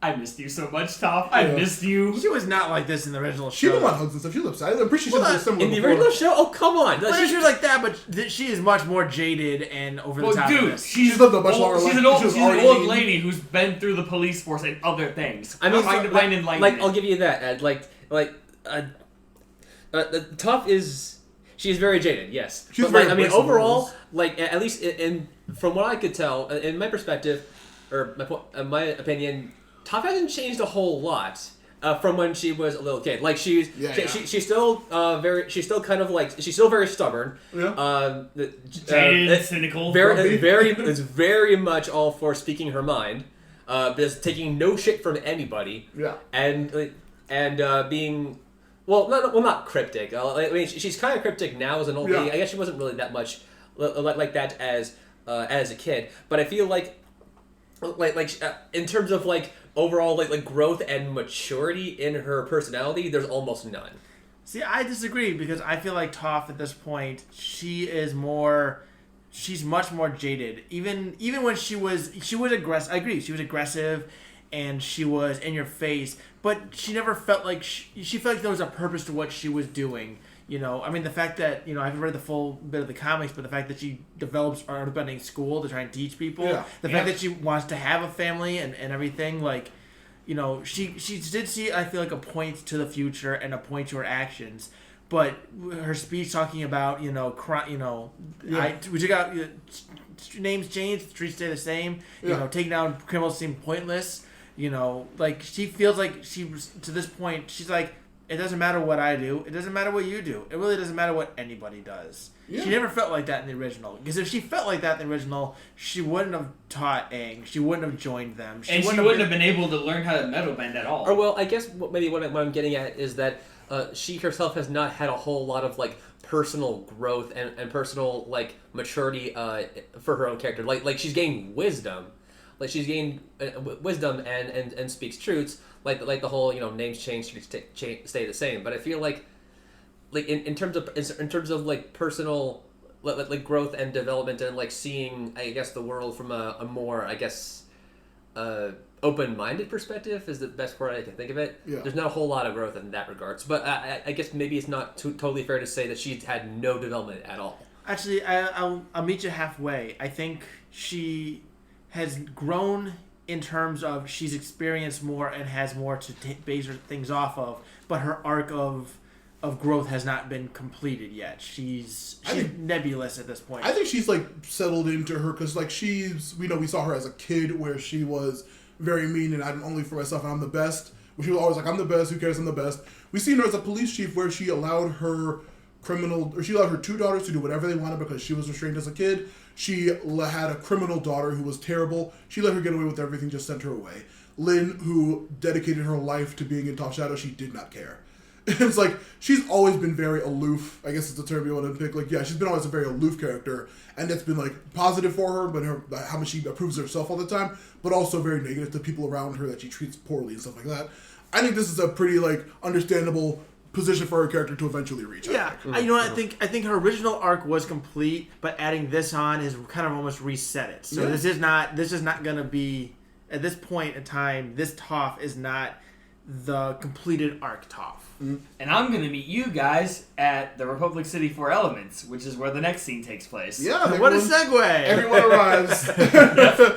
I missed you so much, Toph. I missed you. She was not like this in the original show. She didn't want hugs and stuff. She was upset. I'm pretty sure she was similar in the original show. Oh, come on! She was like that, but she is much more jaded and over the top. Dude, of she's lived a much longer life. She's an old lady who's been through the police force and other things. I mean, I'll give you that, Ed. Toph is. She's very jaded, yes. She's very overall, at least from what I could tell, in my perspective, or my opinion, Toph hasn't changed a whole lot from when she was a little kid. Like she's still she's still very stubborn. Yeah. Jaded, cynical. Is very much all for speaking her mind, just taking no shit from anybody. Yeah. And being. Not cryptic. I mean, she's kind of cryptic now as an old lady. I guess she wasn't really that much like that as a kid. But I feel like in terms of overall like growth and maturity in her personality, there's almost none. See, I disagree because I feel like Toph at this point, she's much more jaded. Even when she was aggressive. I agree, she was aggressive. And she was in your face, but she never felt like she felt like there was a purpose to what she was doing. You know, I mean, the fact that I haven't read the full bit of the comics, but the fact that she develops earthbending school to try and teach people, the fact that she wants to have a family and everything, she did see, I feel like, a point to the future and a point to her actions. But her speech talking about we took out names changed, streets stay the same. Taking down criminals seem pointless. She feels like she was, to this point, she's like, it doesn't matter what I do. It doesn't matter what you do. It really doesn't matter what anybody does. Yeah. She never felt like that in the original. Because if she felt like that in the original, she wouldn't have taught Aang. She wouldn't have joined them. She wouldn't have been able to learn how to metal bend at all. Or, well, I guess what I'm getting at is that she herself has not had a whole lot of personal growth and personal like maturity for her own character. Like she's gained wisdom, like she's gained wisdom and speaks truths. Like the whole names change, stay the same. But I feel like in terms of like personal like growth and development and like seeing I guess the world from a more I guess open-minded perspective is the best word I can think of it. Yeah. There's not a whole lot of growth in that regards, but I guess maybe it's not totally fair to say that she's had no development at all. Actually, I'll meet you halfway. I think she has grown in terms of she's experienced more and has more to base her things off of, but her arc of growth has not been completed yet. She's nebulous at this point. I think she's like settled into her because like we saw her as a kid where she was very mean and I'm only for myself and I'm the best. She was always like, I'm the best, who cares, I'm the best. We've seen her as a police chief where she allowed her two daughters to do whatever they wanted because she was restrained as a kid. She had a criminal daughter who was terrible. She let her get away with everything, just sent her away. Lynn, who dedicated her life to being in Top Shadow, she did not care. It's like, she's always been very aloof. I guess it's the term you want to pick. Like, yeah, she's been always a very aloof character. And that's been, like, positive for her, but how much she approves of herself all the time, but also very negative to people around her that she treats poorly and stuff like that. I think this is a pretty, like, understandable position for her character to eventually reach. Yeah, you know what? I think her original arc was complete, but adding this on has kind of almost reset it. So this is not going to be, at this point in time, this Toph is not the completed arc Toph. And I'm going to meet you guys at the Republic City 4 Elements, which is where the next scene takes place. Yeah, what a segue! Everyone arrives.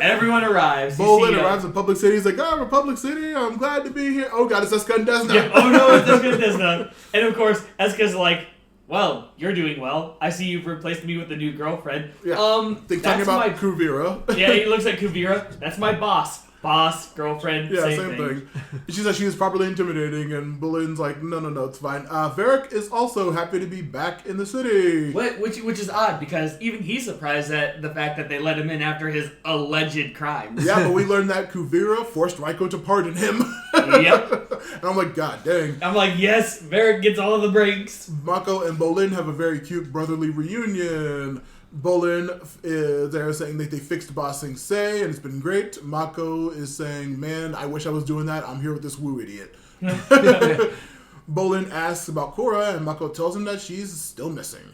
Everyone arrives. Bolin arrives at Public City. He's like, Republic City, I'm glad to be here. Oh god, it's Eska and Desna. Yeah, oh no, it's Eska and Desna. And of course, Eska's like, well, you're doing well. I see you've replaced me with a new girlfriend. Yeah. They're talking about Kuvira. Yeah, he looks like Kuvira. That's my boss. Boss, girlfriend, yeah, same thing. She said she was properly intimidating, and Bolin's like, no, it's fine. Varric is also happy to be back in the city. Which is odd, because even he's surprised at the fact that they let him in after his alleged crimes. Yeah, but we learned that Kuvira forced Raiko to pardon him. Yep. And I'm like, god dang. I'm like, yes, Varric gets all of the breaks. Mako and Bolin have a very cute brotherly reunion. Bolin is there saying that they fixed Ba Sing Se and it's been great. Mako is saying, man, I wish I was doing that. I'm here with this Wu idiot. Bolin asks about Korra and Mako tells him that she's still missing.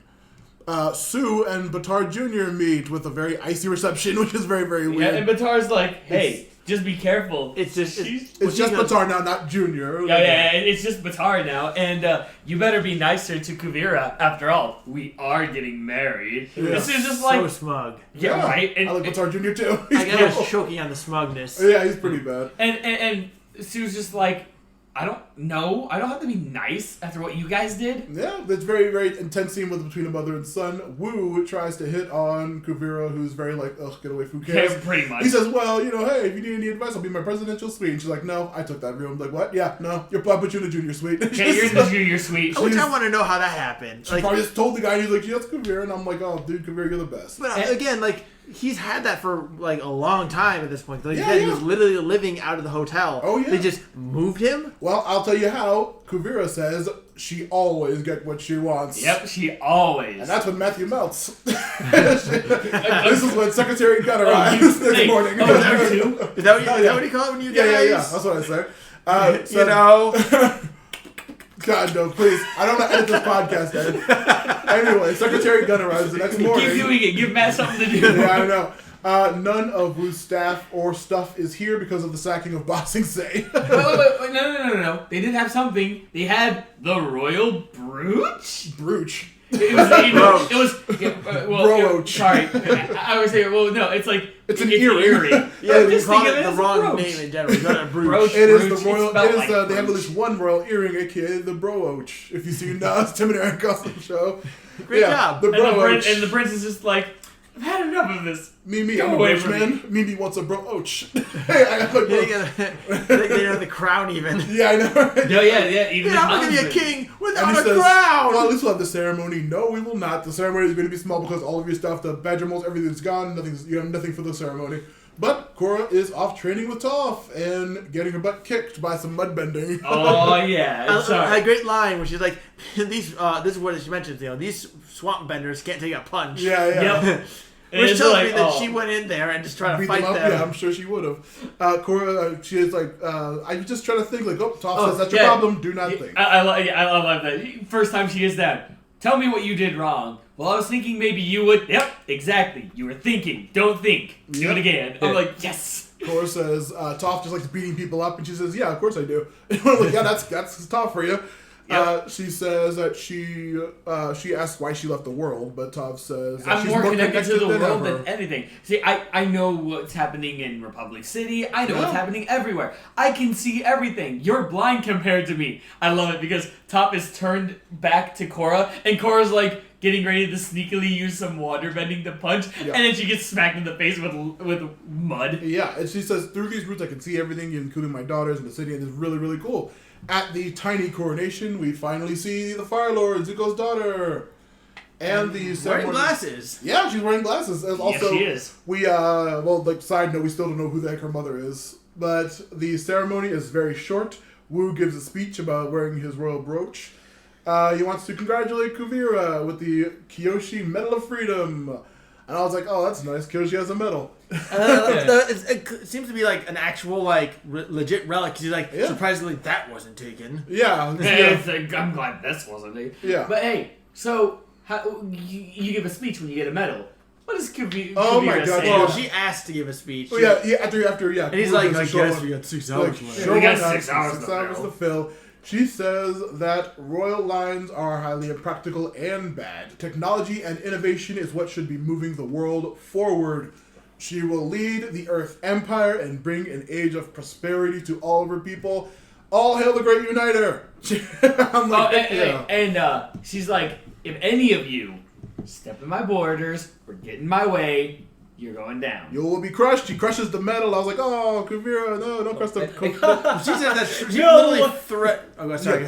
Sue and Batar Jr. meet with a very icy reception, which is very, very weird. Yeah, and Batar's like, hey, just be careful. It's just Batar now, not Junior. Yeah, it's just Batar now, and you better be nicer to Kuvira. After all, we are getting married. Yeah. This is just like so smug. Yeah, right. And, I like Batar Junior too. I was choking on the smugness. Yeah, he's pretty bad. And Sue's just like, I don't know. I don't have to be nice after what you guys did. Yeah, that's very, very intense scene between a mother and son. Wu tries to hit on Kuvira, who's very like, ugh, get away from who cares. Yeah, pretty much. He says, well, hey, if you need any advice, I'll be in my presidential suite. And she's like, no, I took that room. I'm like, what? Yeah, no, I'll put you in the junior suite. Okay, you're in the junior suite. Which I want to know how that happened. She probably just told the guy, and he's like, yeah, it's Kuvira. And I'm like, oh, dude, Kuvira, you're the best. But again, like, he's had that for like a long time at this point. Like he was literally living out of the hotel. Oh yeah. They just moved him. Well, I'll tell you how. Kuvira says she always gets what she wants. Yep, she always. And that's when Matthew melts. This is when Secretary Gunn arrives next morning. Is that what you call it when you guys? Yeah. That's what I say. God, no, please. I don't want to edit this podcast, Ed. Anyway, Secretary Gunn arrives the next morning. Keep doing it. Give Matt something to do. Yeah, I know. None of Wu's staff or stuff is here because of the sacking of Ba Sing Se. Wait, no. They did have something. They had the royal brooch? Brooch. It was Brooch. Sorry. I was saying, well, no, it's like... It's an earring. Yeah, they call it the wrong name in general. It's not a brooch. It is the royal... They have at least one royal earring, aka the brooch. If you've seen Tim and Eric Gossip show. Great job. The brooch. And the prince is just like, I've had enough of this. Mimi, I'm a rich man. Mimi wants a brooch. Hey, I got the brooch. They have the crown even. Yeah, I know. Right? Yeah. Even You're not going to be a king without a crown. Well, at least we'll have the ceremony. No, we will not. The ceremony is going to be small because all of your stuff, the badger moles, everything's gone. You have nothing for the ceremony. But Korra is off training with Toph and getting her butt kicked by some mud bending. Oh yeah, a great line where she's like, "These this is what she mentions. These swamp benders can't take a punch." Yeah. Yep. Which tells me that she went in there and just tried to fight them. Yeah, I'm sure she would have. Korra, she is like, I was just trying to think, like, Toph says, that's your problem, do not think. I love that. First time she is down. Tell me what you did wrong. Well, I was thinking maybe you would. Yep, exactly. You were thinking. Don't think. Do it again. I'm like, yes. Korra says, Toph just likes beating people up, and she says, yeah, of course I do. And we're like, yeah, that's Toph for you. Yep. She says that she asks why she left the world, but Toph says that I'm more connected to the world than anything. See, I know what's happening in Republic City. I know what's happening everywhere. I can see everything. You're blind compared to me. I love it because Toph is turned back to Korra, and Korra's like getting ready to sneakily use some water bending to punch, and then she gets smacked in the face with mud. Yeah, and she says, through these roots I can see everything, including my daughters and the city, and it's really, really cool. At the tiny coronation, we finally see the Fire Lord, Zuko's daughter. And the wearing glasses. Yeah, she's wearing glasses. And also, yes, she is. We, side note, we still don't know who the heck her mother is. But the ceremony is very short. Wu gives a speech about wearing his royal brooch. He wants to congratulate Kuvira with the Kyoshi Medal of Freedom. And I was like, oh, that's nice. Kyoshi has a medal. It seems to be like an actual, legit relic. Because he's like, surprisingly, that wasn't taken. Yeah. I'm glad this wasn't taken. Yeah. But hey, so you give a speech when you get a medal. What does Kuvira my God, say? Well, she asked to give a speech. Oh, yeah, after. And he's like, I guess we got 6 hours. We got 6 hours to fill. She says that royal lines are highly impractical and bad. Technology and innovation is what should be moving the world forward. She will lead the Earth Empire and bring an age of prosperity to all of her people. All hail the Great Uniter! I'm like, she's like, if any of you step in my borders or get in my way, you're going down. You will be crushed. She crushes the metal. I was like, oh, Kuvira, no, don't crush the... She said that she literally threat... Oh, sorry.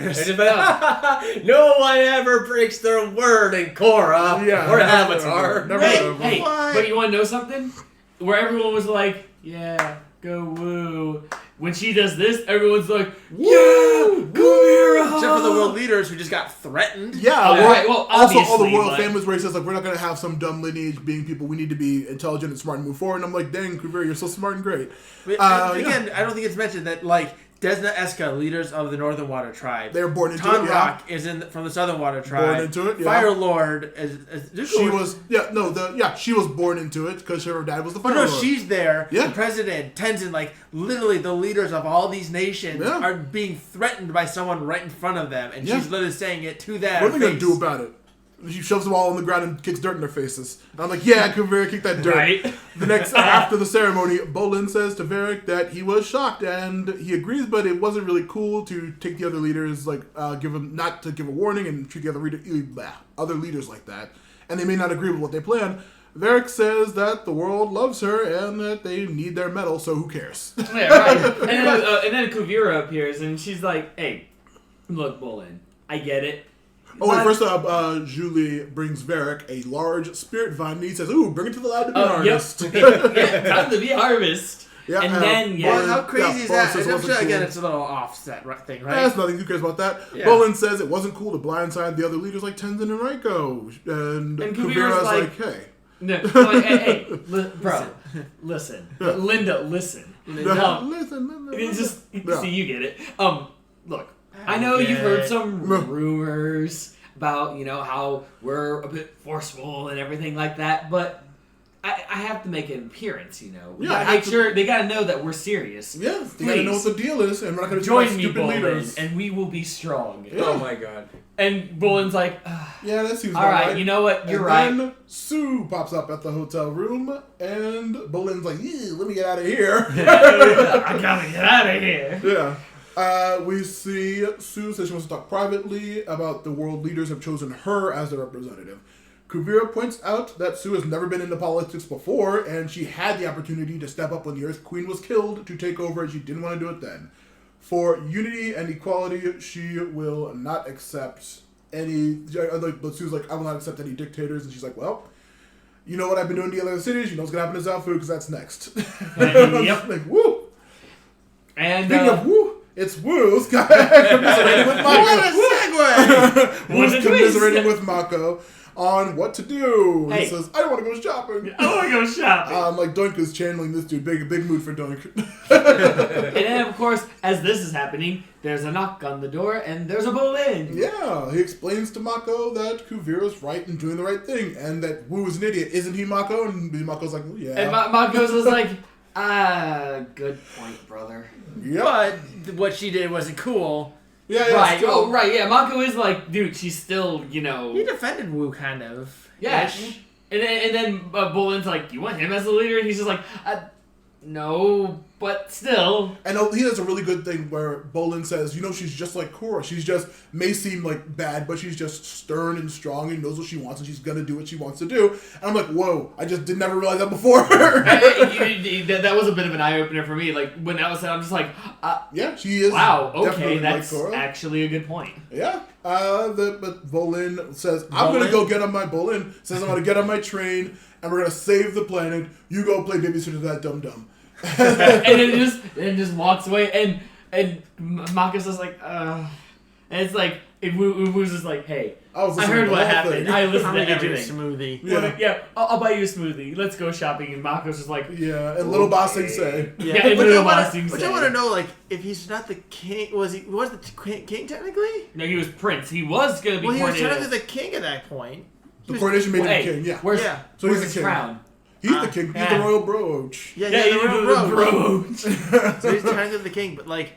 No one ever breaks their word in Korra or Avatar. Never. Hey, but you want to know something? Where everyone was like, yeah, go woo. When she does this, everyone's like, yeah, Kuvira! Except for the world leaders who just got threatened. Yeah, well, also all the royal families where he says, like, we're not going to have some dumb lineage being people. We need to be intelligent and smart and move forward. And I'm like, dang, Kuvira, you're so smart and great. Again, I don't think it's mentioned that, Desna Eska, leaders of the Northern Water Tribe. They were born into it, Tonrock is from the Southern Water Tribe. Born into it, yeah. Fire Lord she was born into it because her dad was the Fire Lord. She's there. Yeah. The president, Tenzin, literally the leaders of all these nations are being threatened by someone right in front of them, and she's literally saying it to them. What are they going to do about it? She shoves them all on the ground and kicks dirt in their faces. And I'm like, yeah, Kuvira, kick that dirt. Right. After the ceremony, Bolin says to Varric that he was shocked and he agrees, but it wasn't really cool to take the other leaders, not to give a warning and treat the other leaders like that. And they may not agree with what they plan. Varric says that the world loves her and that they need their medal, so who cares? Yeah, right. And then Kuvira appears and she's like, hey, look, Bolin, I get it. Oh, and first up, Julie brings Varric a large spirit vine, and he says, ooh, bring it to the lab to be harvest. Yep. Time to be harvest. Yeah, and then, Well, how crazy is that? I'm sure, again, it's a little offset thing, right? That's nothing. Who cares about that? Yeah. Bolin says it wasn't cool to blindside the other leaders like Tenzin and Raiko. And Kuvira's like, hey. No, hey, bro, listen. Yeah. Linda, listen. Listen. See, you get it. Look. I know you've heard some rumors about, how we're a bit forceful and everything like that, but I have to make an appearance, We gotta make sure they gotta know that we're serious. Yeah, they gotta know what the deal is, and we're not gonna join me, Bolin, and we will be strong. Yeah. Oh my God. And Bolin's like, yeah, that seems all right. You know what? You're right. Then Sue pops up at the hotel room, and Bolin's like, let me get out of here. I gotta get out of here. Yeah. We see Sue says she wants to talk privately about the world leaders have chosen her as their representative. Kuvira points out that Sue has never been into politics before, and she had the opportunity to step up when the Earth Queen was killed to take over, and she didn't want to do it then. For unity and equality, she will not accept any... But Sue's like, I will not accept any dictators, and she's like, well... you know what I've been doing in the other cities? You know what's going to happen to Zaofu because that's next. Yep. Like, woo! And speaking of woo, it's Woo's commiserating with Mako. What a segue! Woo's commiserating with Mako on what to do. Hey. He says, I want to go shopping. I want to go shopping. Like Doink is channeling this dude. Big mood for Doink. And then, of course, as this is happening, there's a knock on the door and there's a Bolin. Yeah, he explains to Mako that Kuvira's right and doing the right thing, and that Wu is an idiot. Isn't he, Mako? And Mako's like, well, yeah. And Mako's just like, good point, brother. Yep. But what she did wasn't cool. Yeah, right. still. Oh, right. Yeah, Mako is like, dude, she's still, He defended Wu, kind of. Yeah. And then Bolin's like, you want him as the leader? And he's just like, no, but still. And he has a really good thing where Bolin says, she's just like Korra. She's just, may seem like bad, but she's just stern and strong and knows what she wants and she's going to do what she wants to do. And I'm like, whoa, I just did never realize that before. That was a bit of an eye-opener for me. Like, when that was said, I'm just like, yeah, she is. Wow, okay, definitely that's like Korra. Actually a good point. Yeah. But Bolin says, I'm going to go get on my Bolin. Says, I'm going to get on my train and we're going to save the planet. You go play babysitter to that dum-dum. And then just walks away, and Mako's just like, and it's like, Wu's just like, hey, I heard what happened. I listened to everything. Smoothie. Yeah, I'll buy you a smoothie. Let's go shopping. And Mako's just like, yeah, and little bossing say, yeah, and little bossing say. Which I want to know, like, if he's not the king, was the king technically? No, he was prince. He was gonna be. Well, he was technically the king at that point. The coronation made him king. Yeah. Where's So where's he's his the king. crown? He's the king. He's the royal brooch. Yeah, the royal brooch. So he's technically the king, but like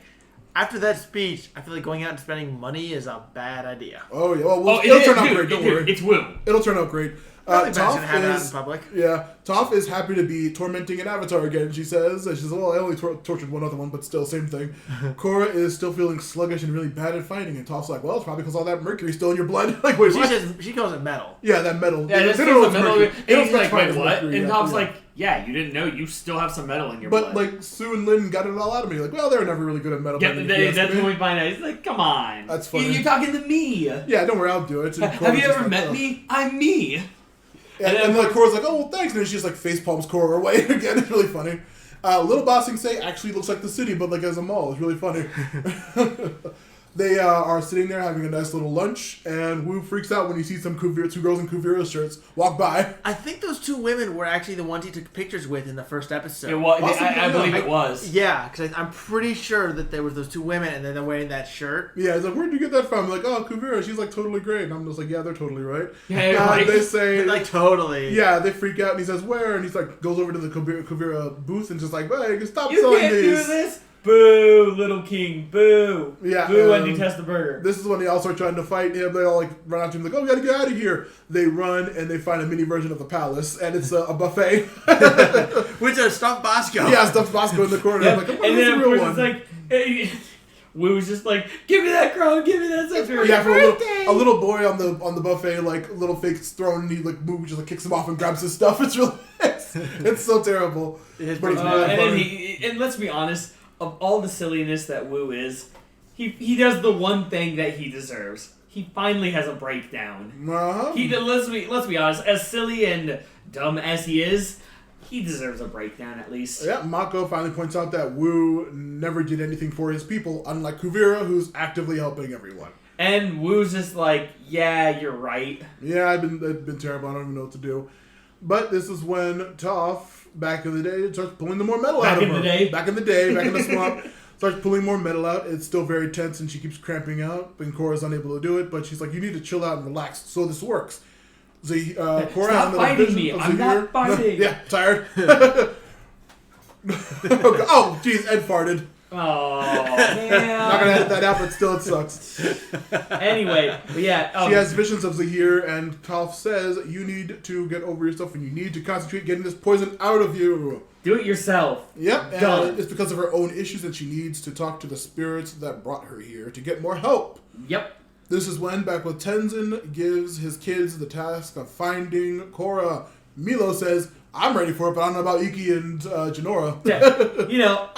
after that speech, I feel like going out and spending money is a bad idea. Oh yeah, well, it'll turn out great. Don't worry. It's Wu. It'll turn out great. Toph have it out in public. Yeah, Toph is happy to be tormenting an avatar again. She says, well, I only tortured one other one, but still, same thing. Korra is still feeling sluggish and really bad at fighting, and Toph's like, well, it's probably because all that mercury's still in your blood. Like, wait, she calls it metal. Yeah, that metal. Yeah, they don't know it's metal. And he's like, wait, what? Mercury, and yeah, Toph's like, yeah, you didn't know you still have some metal in your blood. But like Sue and Lynn got it all out of me. Like, well, they were never really good at metal. Yeah, that's when we find out. He's like, come on. That's funny. You're talking to me. Yeah, don't worry, I'll do it. Have you ever met me? I'm me. And like Korra's like, oh, well, thanks. And then she just like face palms Korra away again. It's really funny. Little Bossing Say actually looks like the city, but like as a mall. It's really funny. They are sitting there having a nice little lunch, and Wu freaks out when he sees two girls in Kuvira shirts walk by. I think those two women were actually the ones he took pictures with in the first episode. It was, I believe it was. Yeah, because I'm pretty sure that there were those two women, and then they're wearing that shirt. Yeah, he's like, where'd you get that from? I'm like, oh, Kuvira, she's like totally great. And I'm just like, yeah, they're totally right. Yeah, right. They say, like totally. Yeah, they freak out, and he says, where? And he's like, goes over to the Kuvira booth and just like, hey, you can stop You selling can't these. do this. Boo, little king, boo. Yeah, boo, and detest the burger. This is when they all start trying to fight him. They all like run after him like, oh, we gotta get out of here. They run and they find a mini version of the palace, and it's a buffet. With a stuffed Bosco. Yeah, stuffed Bosco in the corner. Yeah. I'm like, come on, and this then is of a real course one. it's like, Wu's just like, give me that crown, give me that scepter. Yeah, for a little boy on the buffet, like little fake's thrown, and he like Wu just like kicks him off and grabs his stuff. It's really, it's so terrible. But and let's be honest. Of all the silliness that Wu is, he does the one thing that he deserves. He finally has a breakdown. Uh-huh. Let's be honest. As silly and dumb as he is, he deserves a breakdown at least. Yeah, Mako finally points out that Wu never did anything for his people, unlike Kuvira, who's actively helping everyone. And Wu's just like, yeah, you're right. Yeah, I've been terrible. I don't even know what to do. But this is when Toph, back in the day, starts pulling the more metal out of her. Back in the swamp, starts pulling more metal out. It's still very tense, and she keeps cramping out, and Korra's unable to do it, but she's like, you need to chill out and relax, so this works. So Korra Stop fighting me. I'm not fighting. Yeah, tired. Oh, jeez, Ed farted. Oh, man. Not gonna edit that out, but still it sucks. Anyway, but yeah. She has visions of Zahir, and Toph says, you need to get over yourself, and you need to concentrate getting this poison out of you. Do it yourself. Yep, Done. and it's because of her own issues that she needs to talk to the spirits that brought her here to get more help. Yep. This is when, back with Tenzin, gives his kids the task of finding Korra. Milo says, I'm ready for it, but I don't know about Iki and Janora. Yeah.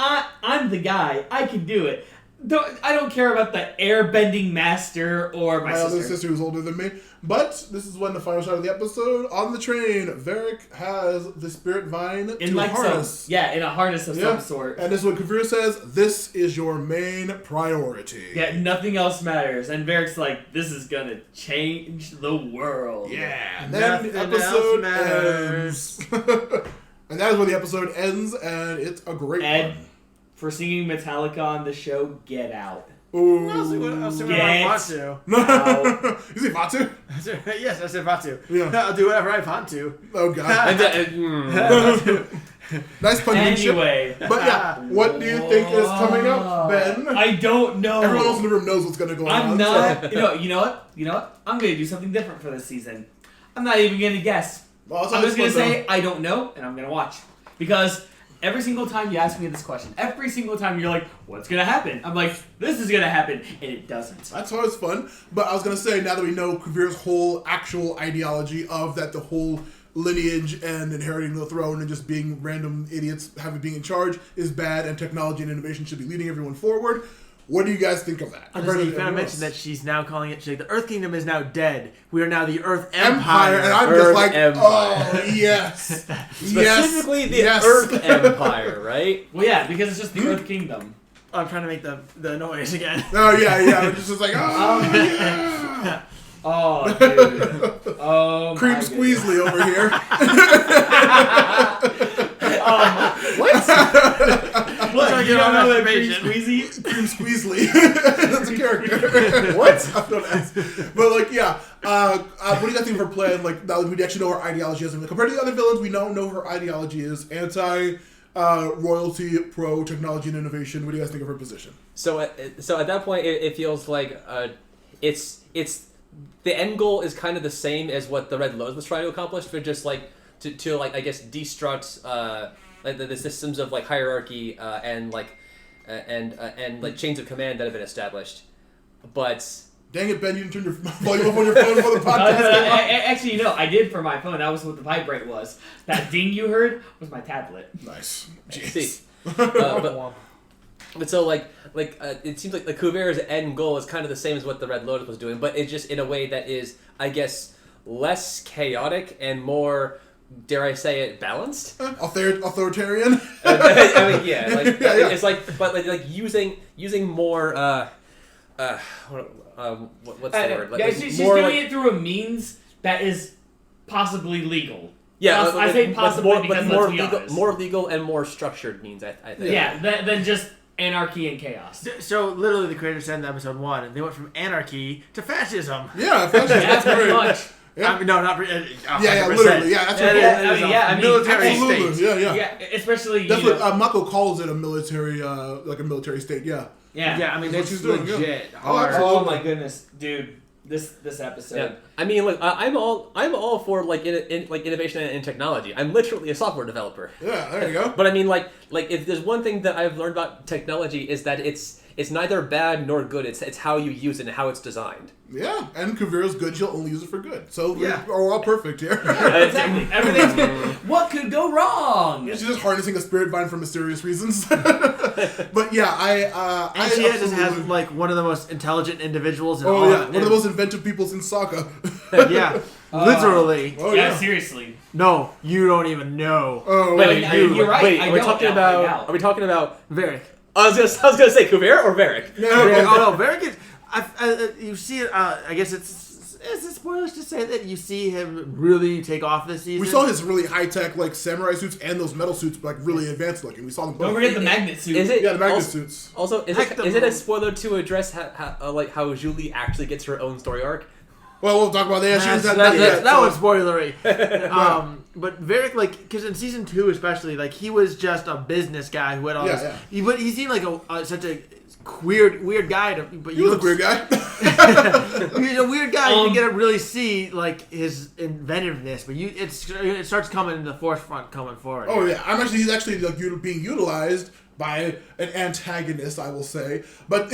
I'm the guy. I can do it. I don't care about the airbending master or my sister. other sister who's older than me. But this is when the final shot of the episode. On the train, Varric has the spirit vine in to harness. in a harness of some sort. And this is what Kuvira says, this is your main priority. Yeah, nothing else matters. And Varric's like, this is gonna change the world. Yeah. And then the episode ends. And that is where the episode ends, and it's a great one. For singing Metallica on the show, get out. Ooh. I'll see what I want to. You say Vatu? Yes, I said Vatu. Yeah. I'll do whatever I want to. Oh, God. Nice penmanship. Anyway. But yeah, what do you think is coming up, Ben? I don't know. Everyone else in the room knows what's going to go on. I'm not. So. You know what? I'm going to do something different for this season. I'm not even going to guess. Well, I'm just going to say, I don't know, and I'm going to watch. Because every single time you ask me this question, every single time you're like, what's going to happen? I'm like, this is going to happen, and it doesn't. That's why it's fun. But I was going to say, now that we know Kuvira's whole actual ideology of that the whole lineage and inheriting the throne and just being random idiots being in charge is bad, and technology and innovation should be leading everyone forward. What do you guys think of that? You kind of mentioned that she's now calling it, the Earth Kingdom is now dead. We are now the Earth Empire. And I'm Earth just like, Empire. oh, yes. Specifically the Earth Empire, right? Well, yeah, because it's just the Earth Kingdom. I'm trying to make the noise again. Oh, yeah. It's just like, oh, yeah. Oh, dude. Oh, Cream Squeezely over here. What? What? You don't know that Cream Masturbation. Squeezy? Cream Squeezely. That's a character. What? Don't ask. But, like, yeah. What do you guys think of her plan? Like, now that we actually know her ideology is. Compared to the other villains, we don't know her ideology is anti-royalty, pro-technology and innovation. What do you guys think of her position? So at that point, it feels like it's the end goal is kind of the same as what the Red Lotus was trying to accomplish, but just like to like I guess destruct like the systems of like hierarchy and chains of command that have been established. But dang it, Ben! You didn't turn your volume up on your phone while the podcast came out. Actually, I did for my phone. That was what the vibrate was. That ding you heard was my tablet. Nice. See, but so it seems like the Kuvira's end goal is kind of the same as what the Red Lotus was doing, but it's just in a way that is, I guess, less chaotic and more, dare I say it, balanced. Authoritarian. I mean, yeah, yeah. It's like, but like using more. What's the word? Yeah, she's doing it through a means that is possibly legal. Yeah, I say possibly because more legal and more structured means. I think. Yeah, than just anarchy and chaos. So literally, the creators said in episode 1, and they went from anarchy to fascism. Yeah, fascism. That's pretty much. Yeah. I mean, no, not literally. Yeah, that's what military absolutely. state. Yeah, especially definitely. Mako calls it a military, like a military state. Yeah. I mean, that's it's what she's doing, legit. Oh my goodness, dude. This episode. Yeah. I mean, look, I'm all for like innovation and technology. I'm literally a software developer. Yeah, there you go. But I mean, like if there's one thing that I've learned about technology is that it's neither bad nor good. It's how you use it and how it's designed. Yeah, and Kuvira's good. She'll only use it for good. So we're all perfect here. Exactly. Everything's good. What could go wrong? She's just harnessing a spirit vine for mysterious reasons. But yeah, and she just has like one of the most intelligent individuals in all. Oh yeah, one of the most inventive peoples in Sokka. Yeah, literally. Oh yeah, seriously. No, you don't even know. Oh wait, you're right. Wait, are we talking about Varric? I was gonna say Kuvira or Varric. No, Varric is. You see it. I guess it's spoilers to say that you see him really take off this season. We saw his really high tech like samurai suits and those metal suits, like really advanced looking. We saw them both. Don't forget the magnet suit. Is it? Yeah, the magnet suits. Also, is it a spoiler to address how Julie actually gets her own story arc? Well, we'll talk about that. That was spoilery. But Varric, because in season 2 especially, he was just a business guy who had all this. Yeah. But he seemed like such a weird guy. He was a weird guy. He's a weird guy. You get to really see his inventiveness, but it starts coming in the forefront coming forward. Oh yeah, he's actually being utilized by an antagonist, I will say. But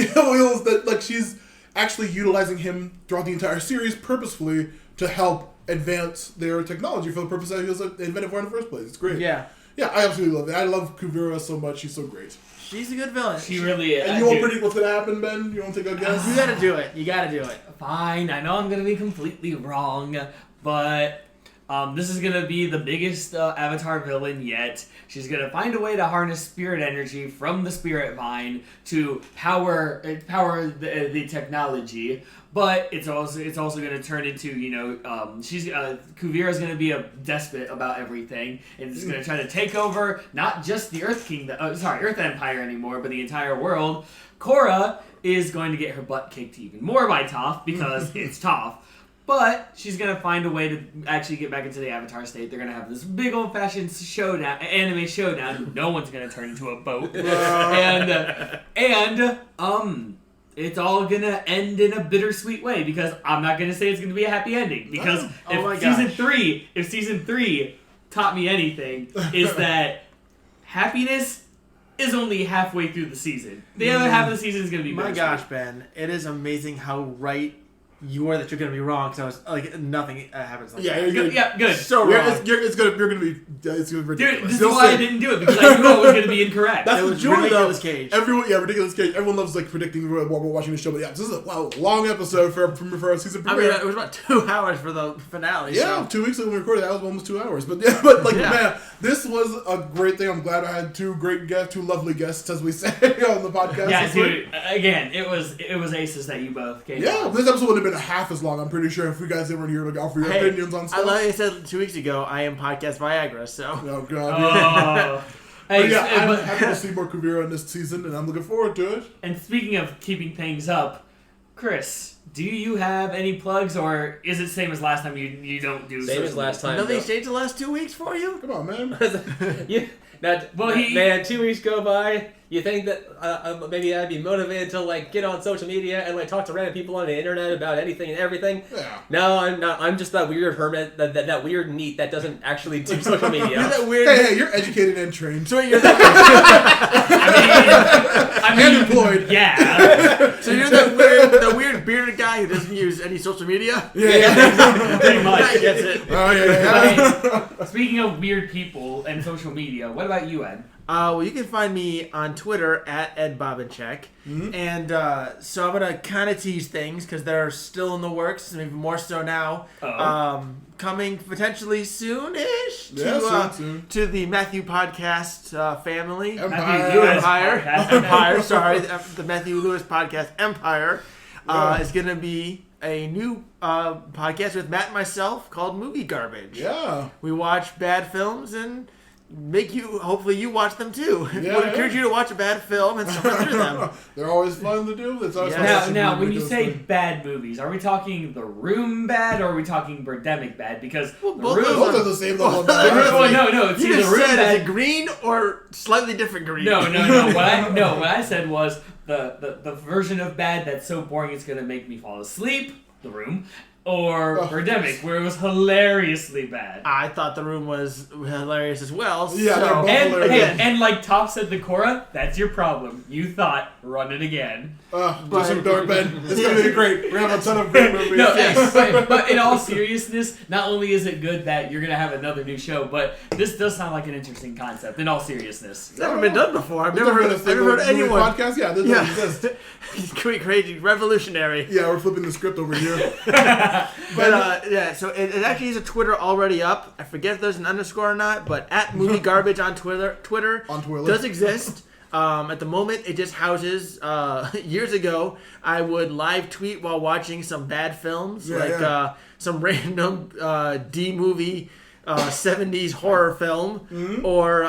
she's actually utilizing him throughout the entire series purposefully to help advance their technology for the purpose that he was invented for in the first place. It's great. Yeah. Yeah, I absolutely love it. I love Kuvira so much. She's so great. She's a good villain. She really is. And you won't predict what's going to happen, Ben? You won't take a guess? You gotta do it. You gotta do it. Fine, I know I'm gonna be completely wrong, but this is gonna be the biggest Avatar villain yet. She's gonna find a way to harness spirit energy from the spirit vine to power the technology. But it's also gonna turn into Kuvira's gonna be a despot about everything, and it's gonna try to take over not just the Earth Empire anymore, but the entire world. Korra is going to get her butt kicked even more by Toph because it's Toph. But she's going to find a way to actually get back into the Avatar state. They're going to have this big old-fashioned anime showdown. No one's going to turn into a boat. and it's all going to end in a bittersweet way because I'm not going to say it's going to be a happy ending. Because if season 3 taught me anything, is that happiness is only halfway through the season. The other half of the season is going to be my gosh, Ben, it is amazing how right you are that you're going to be wrong, because I was like, nothing happens like that. Good. So wrong. It's going to be ridiculous. Dude, this is why I didn't do it, because I knew I was going to be incorrect. That's the joy, Ridiculous Cage. Ridiculous Cage. Everyone loves like predicting what we're watching the show, but yeah, this is a long episode for a season premiere. I mean, it was about 2 hours for the finale. Yeah, so. 2 weeks ago when we recorded, that was almost 2 hours. But man, this was a great thing. I'm glad I had two lovely guests, as we say on the podcast. Yeah, dude. Again, it was aces that you both gave. Yeah, this episode would have been half as long. I'm pretty sure if you guys ever here to offer your opinions on stuff. Like I said 2 weeks ago, I am podcast Viagra. So. Oh god. Hey, I'm happy to see more Kuvira in this season, and I'm looking forward to it. And speaking of keeping things up, Chris, do you have any plugs, or is it same as last time? You don't do same as last time. Nothing changed the last 2 weeks for you? Come on, man. Man, 2 weeks go by. You think that maybe I'd be motivated to like get on social media and like talk to random people on the internet about anything and everything? Yeah. No, I'm not. I'm just that weird hermit, that weird NEET that doesn't actually do social media. You're that weird. Hey, you're educated and trained. So you're I mean, and employed. Yeah. So you're that weird bearded guy who doesn't use any social media? Yeah. Pretty much. That gets it. Oh yeah. I mean, speaking of weird people and social media, what about you, Ed? Well, you can find me on Twitter at EdBobincheck. Mm-hmm. And so I'm going to kind of tease things because they're still in the works, maybe more so now. Coming potentially soon-ish to the Matthew Podcast family. Empire. Sorry, the Matthew Lewis Podcast Empire is going to be a new podcast with Matt and myself called Movie Garbage. Yeah. We watch bad films and hopefully you watch them too. Yeah, would encourage you to watch a bad film and suffer through them. They're always fun to do. Now, when you say bad movies, are we talking The Room bad, or are we talking Birdemic bad? Because both are the same level. No, it's you either just Room said bad. is it green or slightly different green? No. What I said was the version of bad that's so boring it's gonna make me fall asleep. The Room. Or Birdemic, where it was hilariously bad. I thought The Room was hilarious as well. Yeah, so. And like Toph said to Korra, that's your problem. You thought, run it again. Do some dark Ben. It's going to be great. We're going to have a ton of great movies. But in all seriousness, not only is it good that you're going to have another new show, but this does sound like an interesting concept, in all seriousn't It's never been done before. I've never heard anyone. Podcast? Yeah, this doesn't exist. Crazy, revolutionary. Yeah, we're flipping the script over here. But so it actually is a Twitter already up. I forget if there's an underscore or not, but at Movie Garbage on Twitter does exist. At the moment, it just houses. Years ago, I would live tweet while watching some bad films, some random D movie 70s horror film, or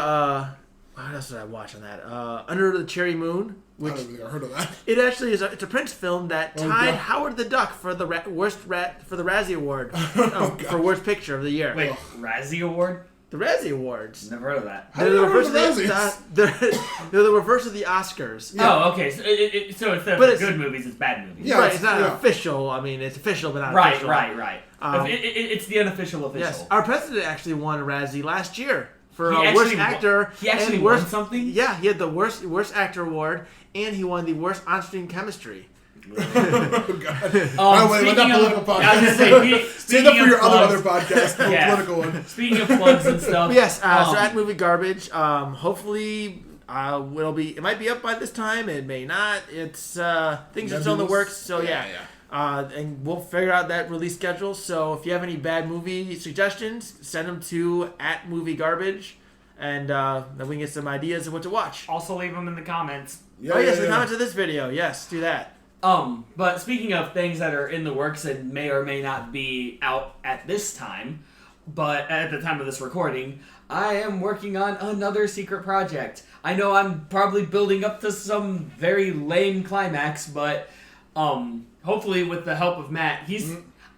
what else did I watch on that? Under the Cherry Moon. Which, I don't think I heard of that. It actually is. It's a Prince film that tied Howard the Duck for the Razzie Award for worst picture of the year. Wait, Razzie Award? The Razzie Awards. Never heard of that. They're the reverse of the Oscars. Yeah. Oh, okay. So instead of good movies, it's bad movies. Yeah, right. It's not official. I mean, it's official, but not official. Right. It's the unofficial official. Yes, our president actually won a Razzie last year for worst actor. He actually won something. Yeah, he had the worst actor award, and he won the worst on-screen chemistry. Oh, God. Wait, not political podcast. I was going to say, stand up for your other podcast, the political one. Speaking of plugs and stuff. Yes, so at Movie Garbage, hopefully it might be up by this time. It may not. It's things are still in the works. So yeah. And we'll figure out that release schedule. So if you have any bad movie suggestions, send them to @moviegarbage, and then we can get some ideas of what to watch. Also leave them in the comments. In the comments of this video. Yes, do that. But speaking of things that are in the works and may or may not be out at this time, but at the time of this recording, I am working on another secret project. I know I'm probably building up to some very lame climax, but hopefully with the help of Matt,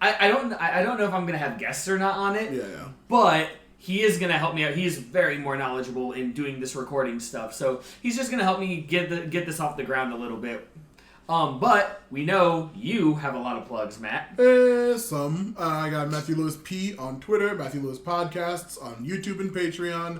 I don't know if I'm gonna have guests or not on it. But he is gonna help me out. He's very more knowledgeable in doing this recording stuff, so he's just gonna help me get this off the ground a little bit. But we know you have a lot of plugs, Matt. Some. I got Matthew Lewis P on Twitter, Matthew Lewis Podcasts on YouTube and Patreon,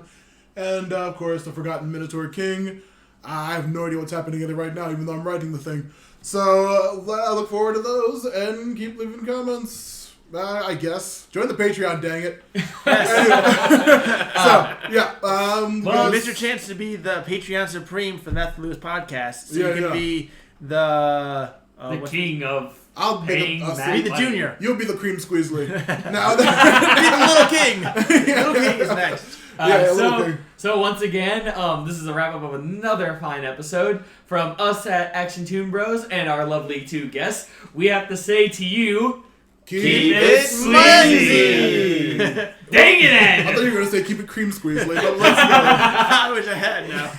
and of course the Forgotten Minotaur King. I have no idea what's happening in it right now, even though I'm writing the thing. So I look forward to those, and keep leaving comments. I guess join the Patreon, dang it. Well, you missed your chance to be the Patreon Supreme for the Matthew Lewis Podcast. So you can be the king of. I'll be the junior. You'll be the cream squeezely. Now be the little king. Little king is next. So once again, this is a wrap up of another fine episode from us at Action Toon Bros and our lovely two guests. We have to say to you, keep it sleazy. Dang it, Ed! I thought you were going to say keep it cream squeezely, but let's go. I wish I had now.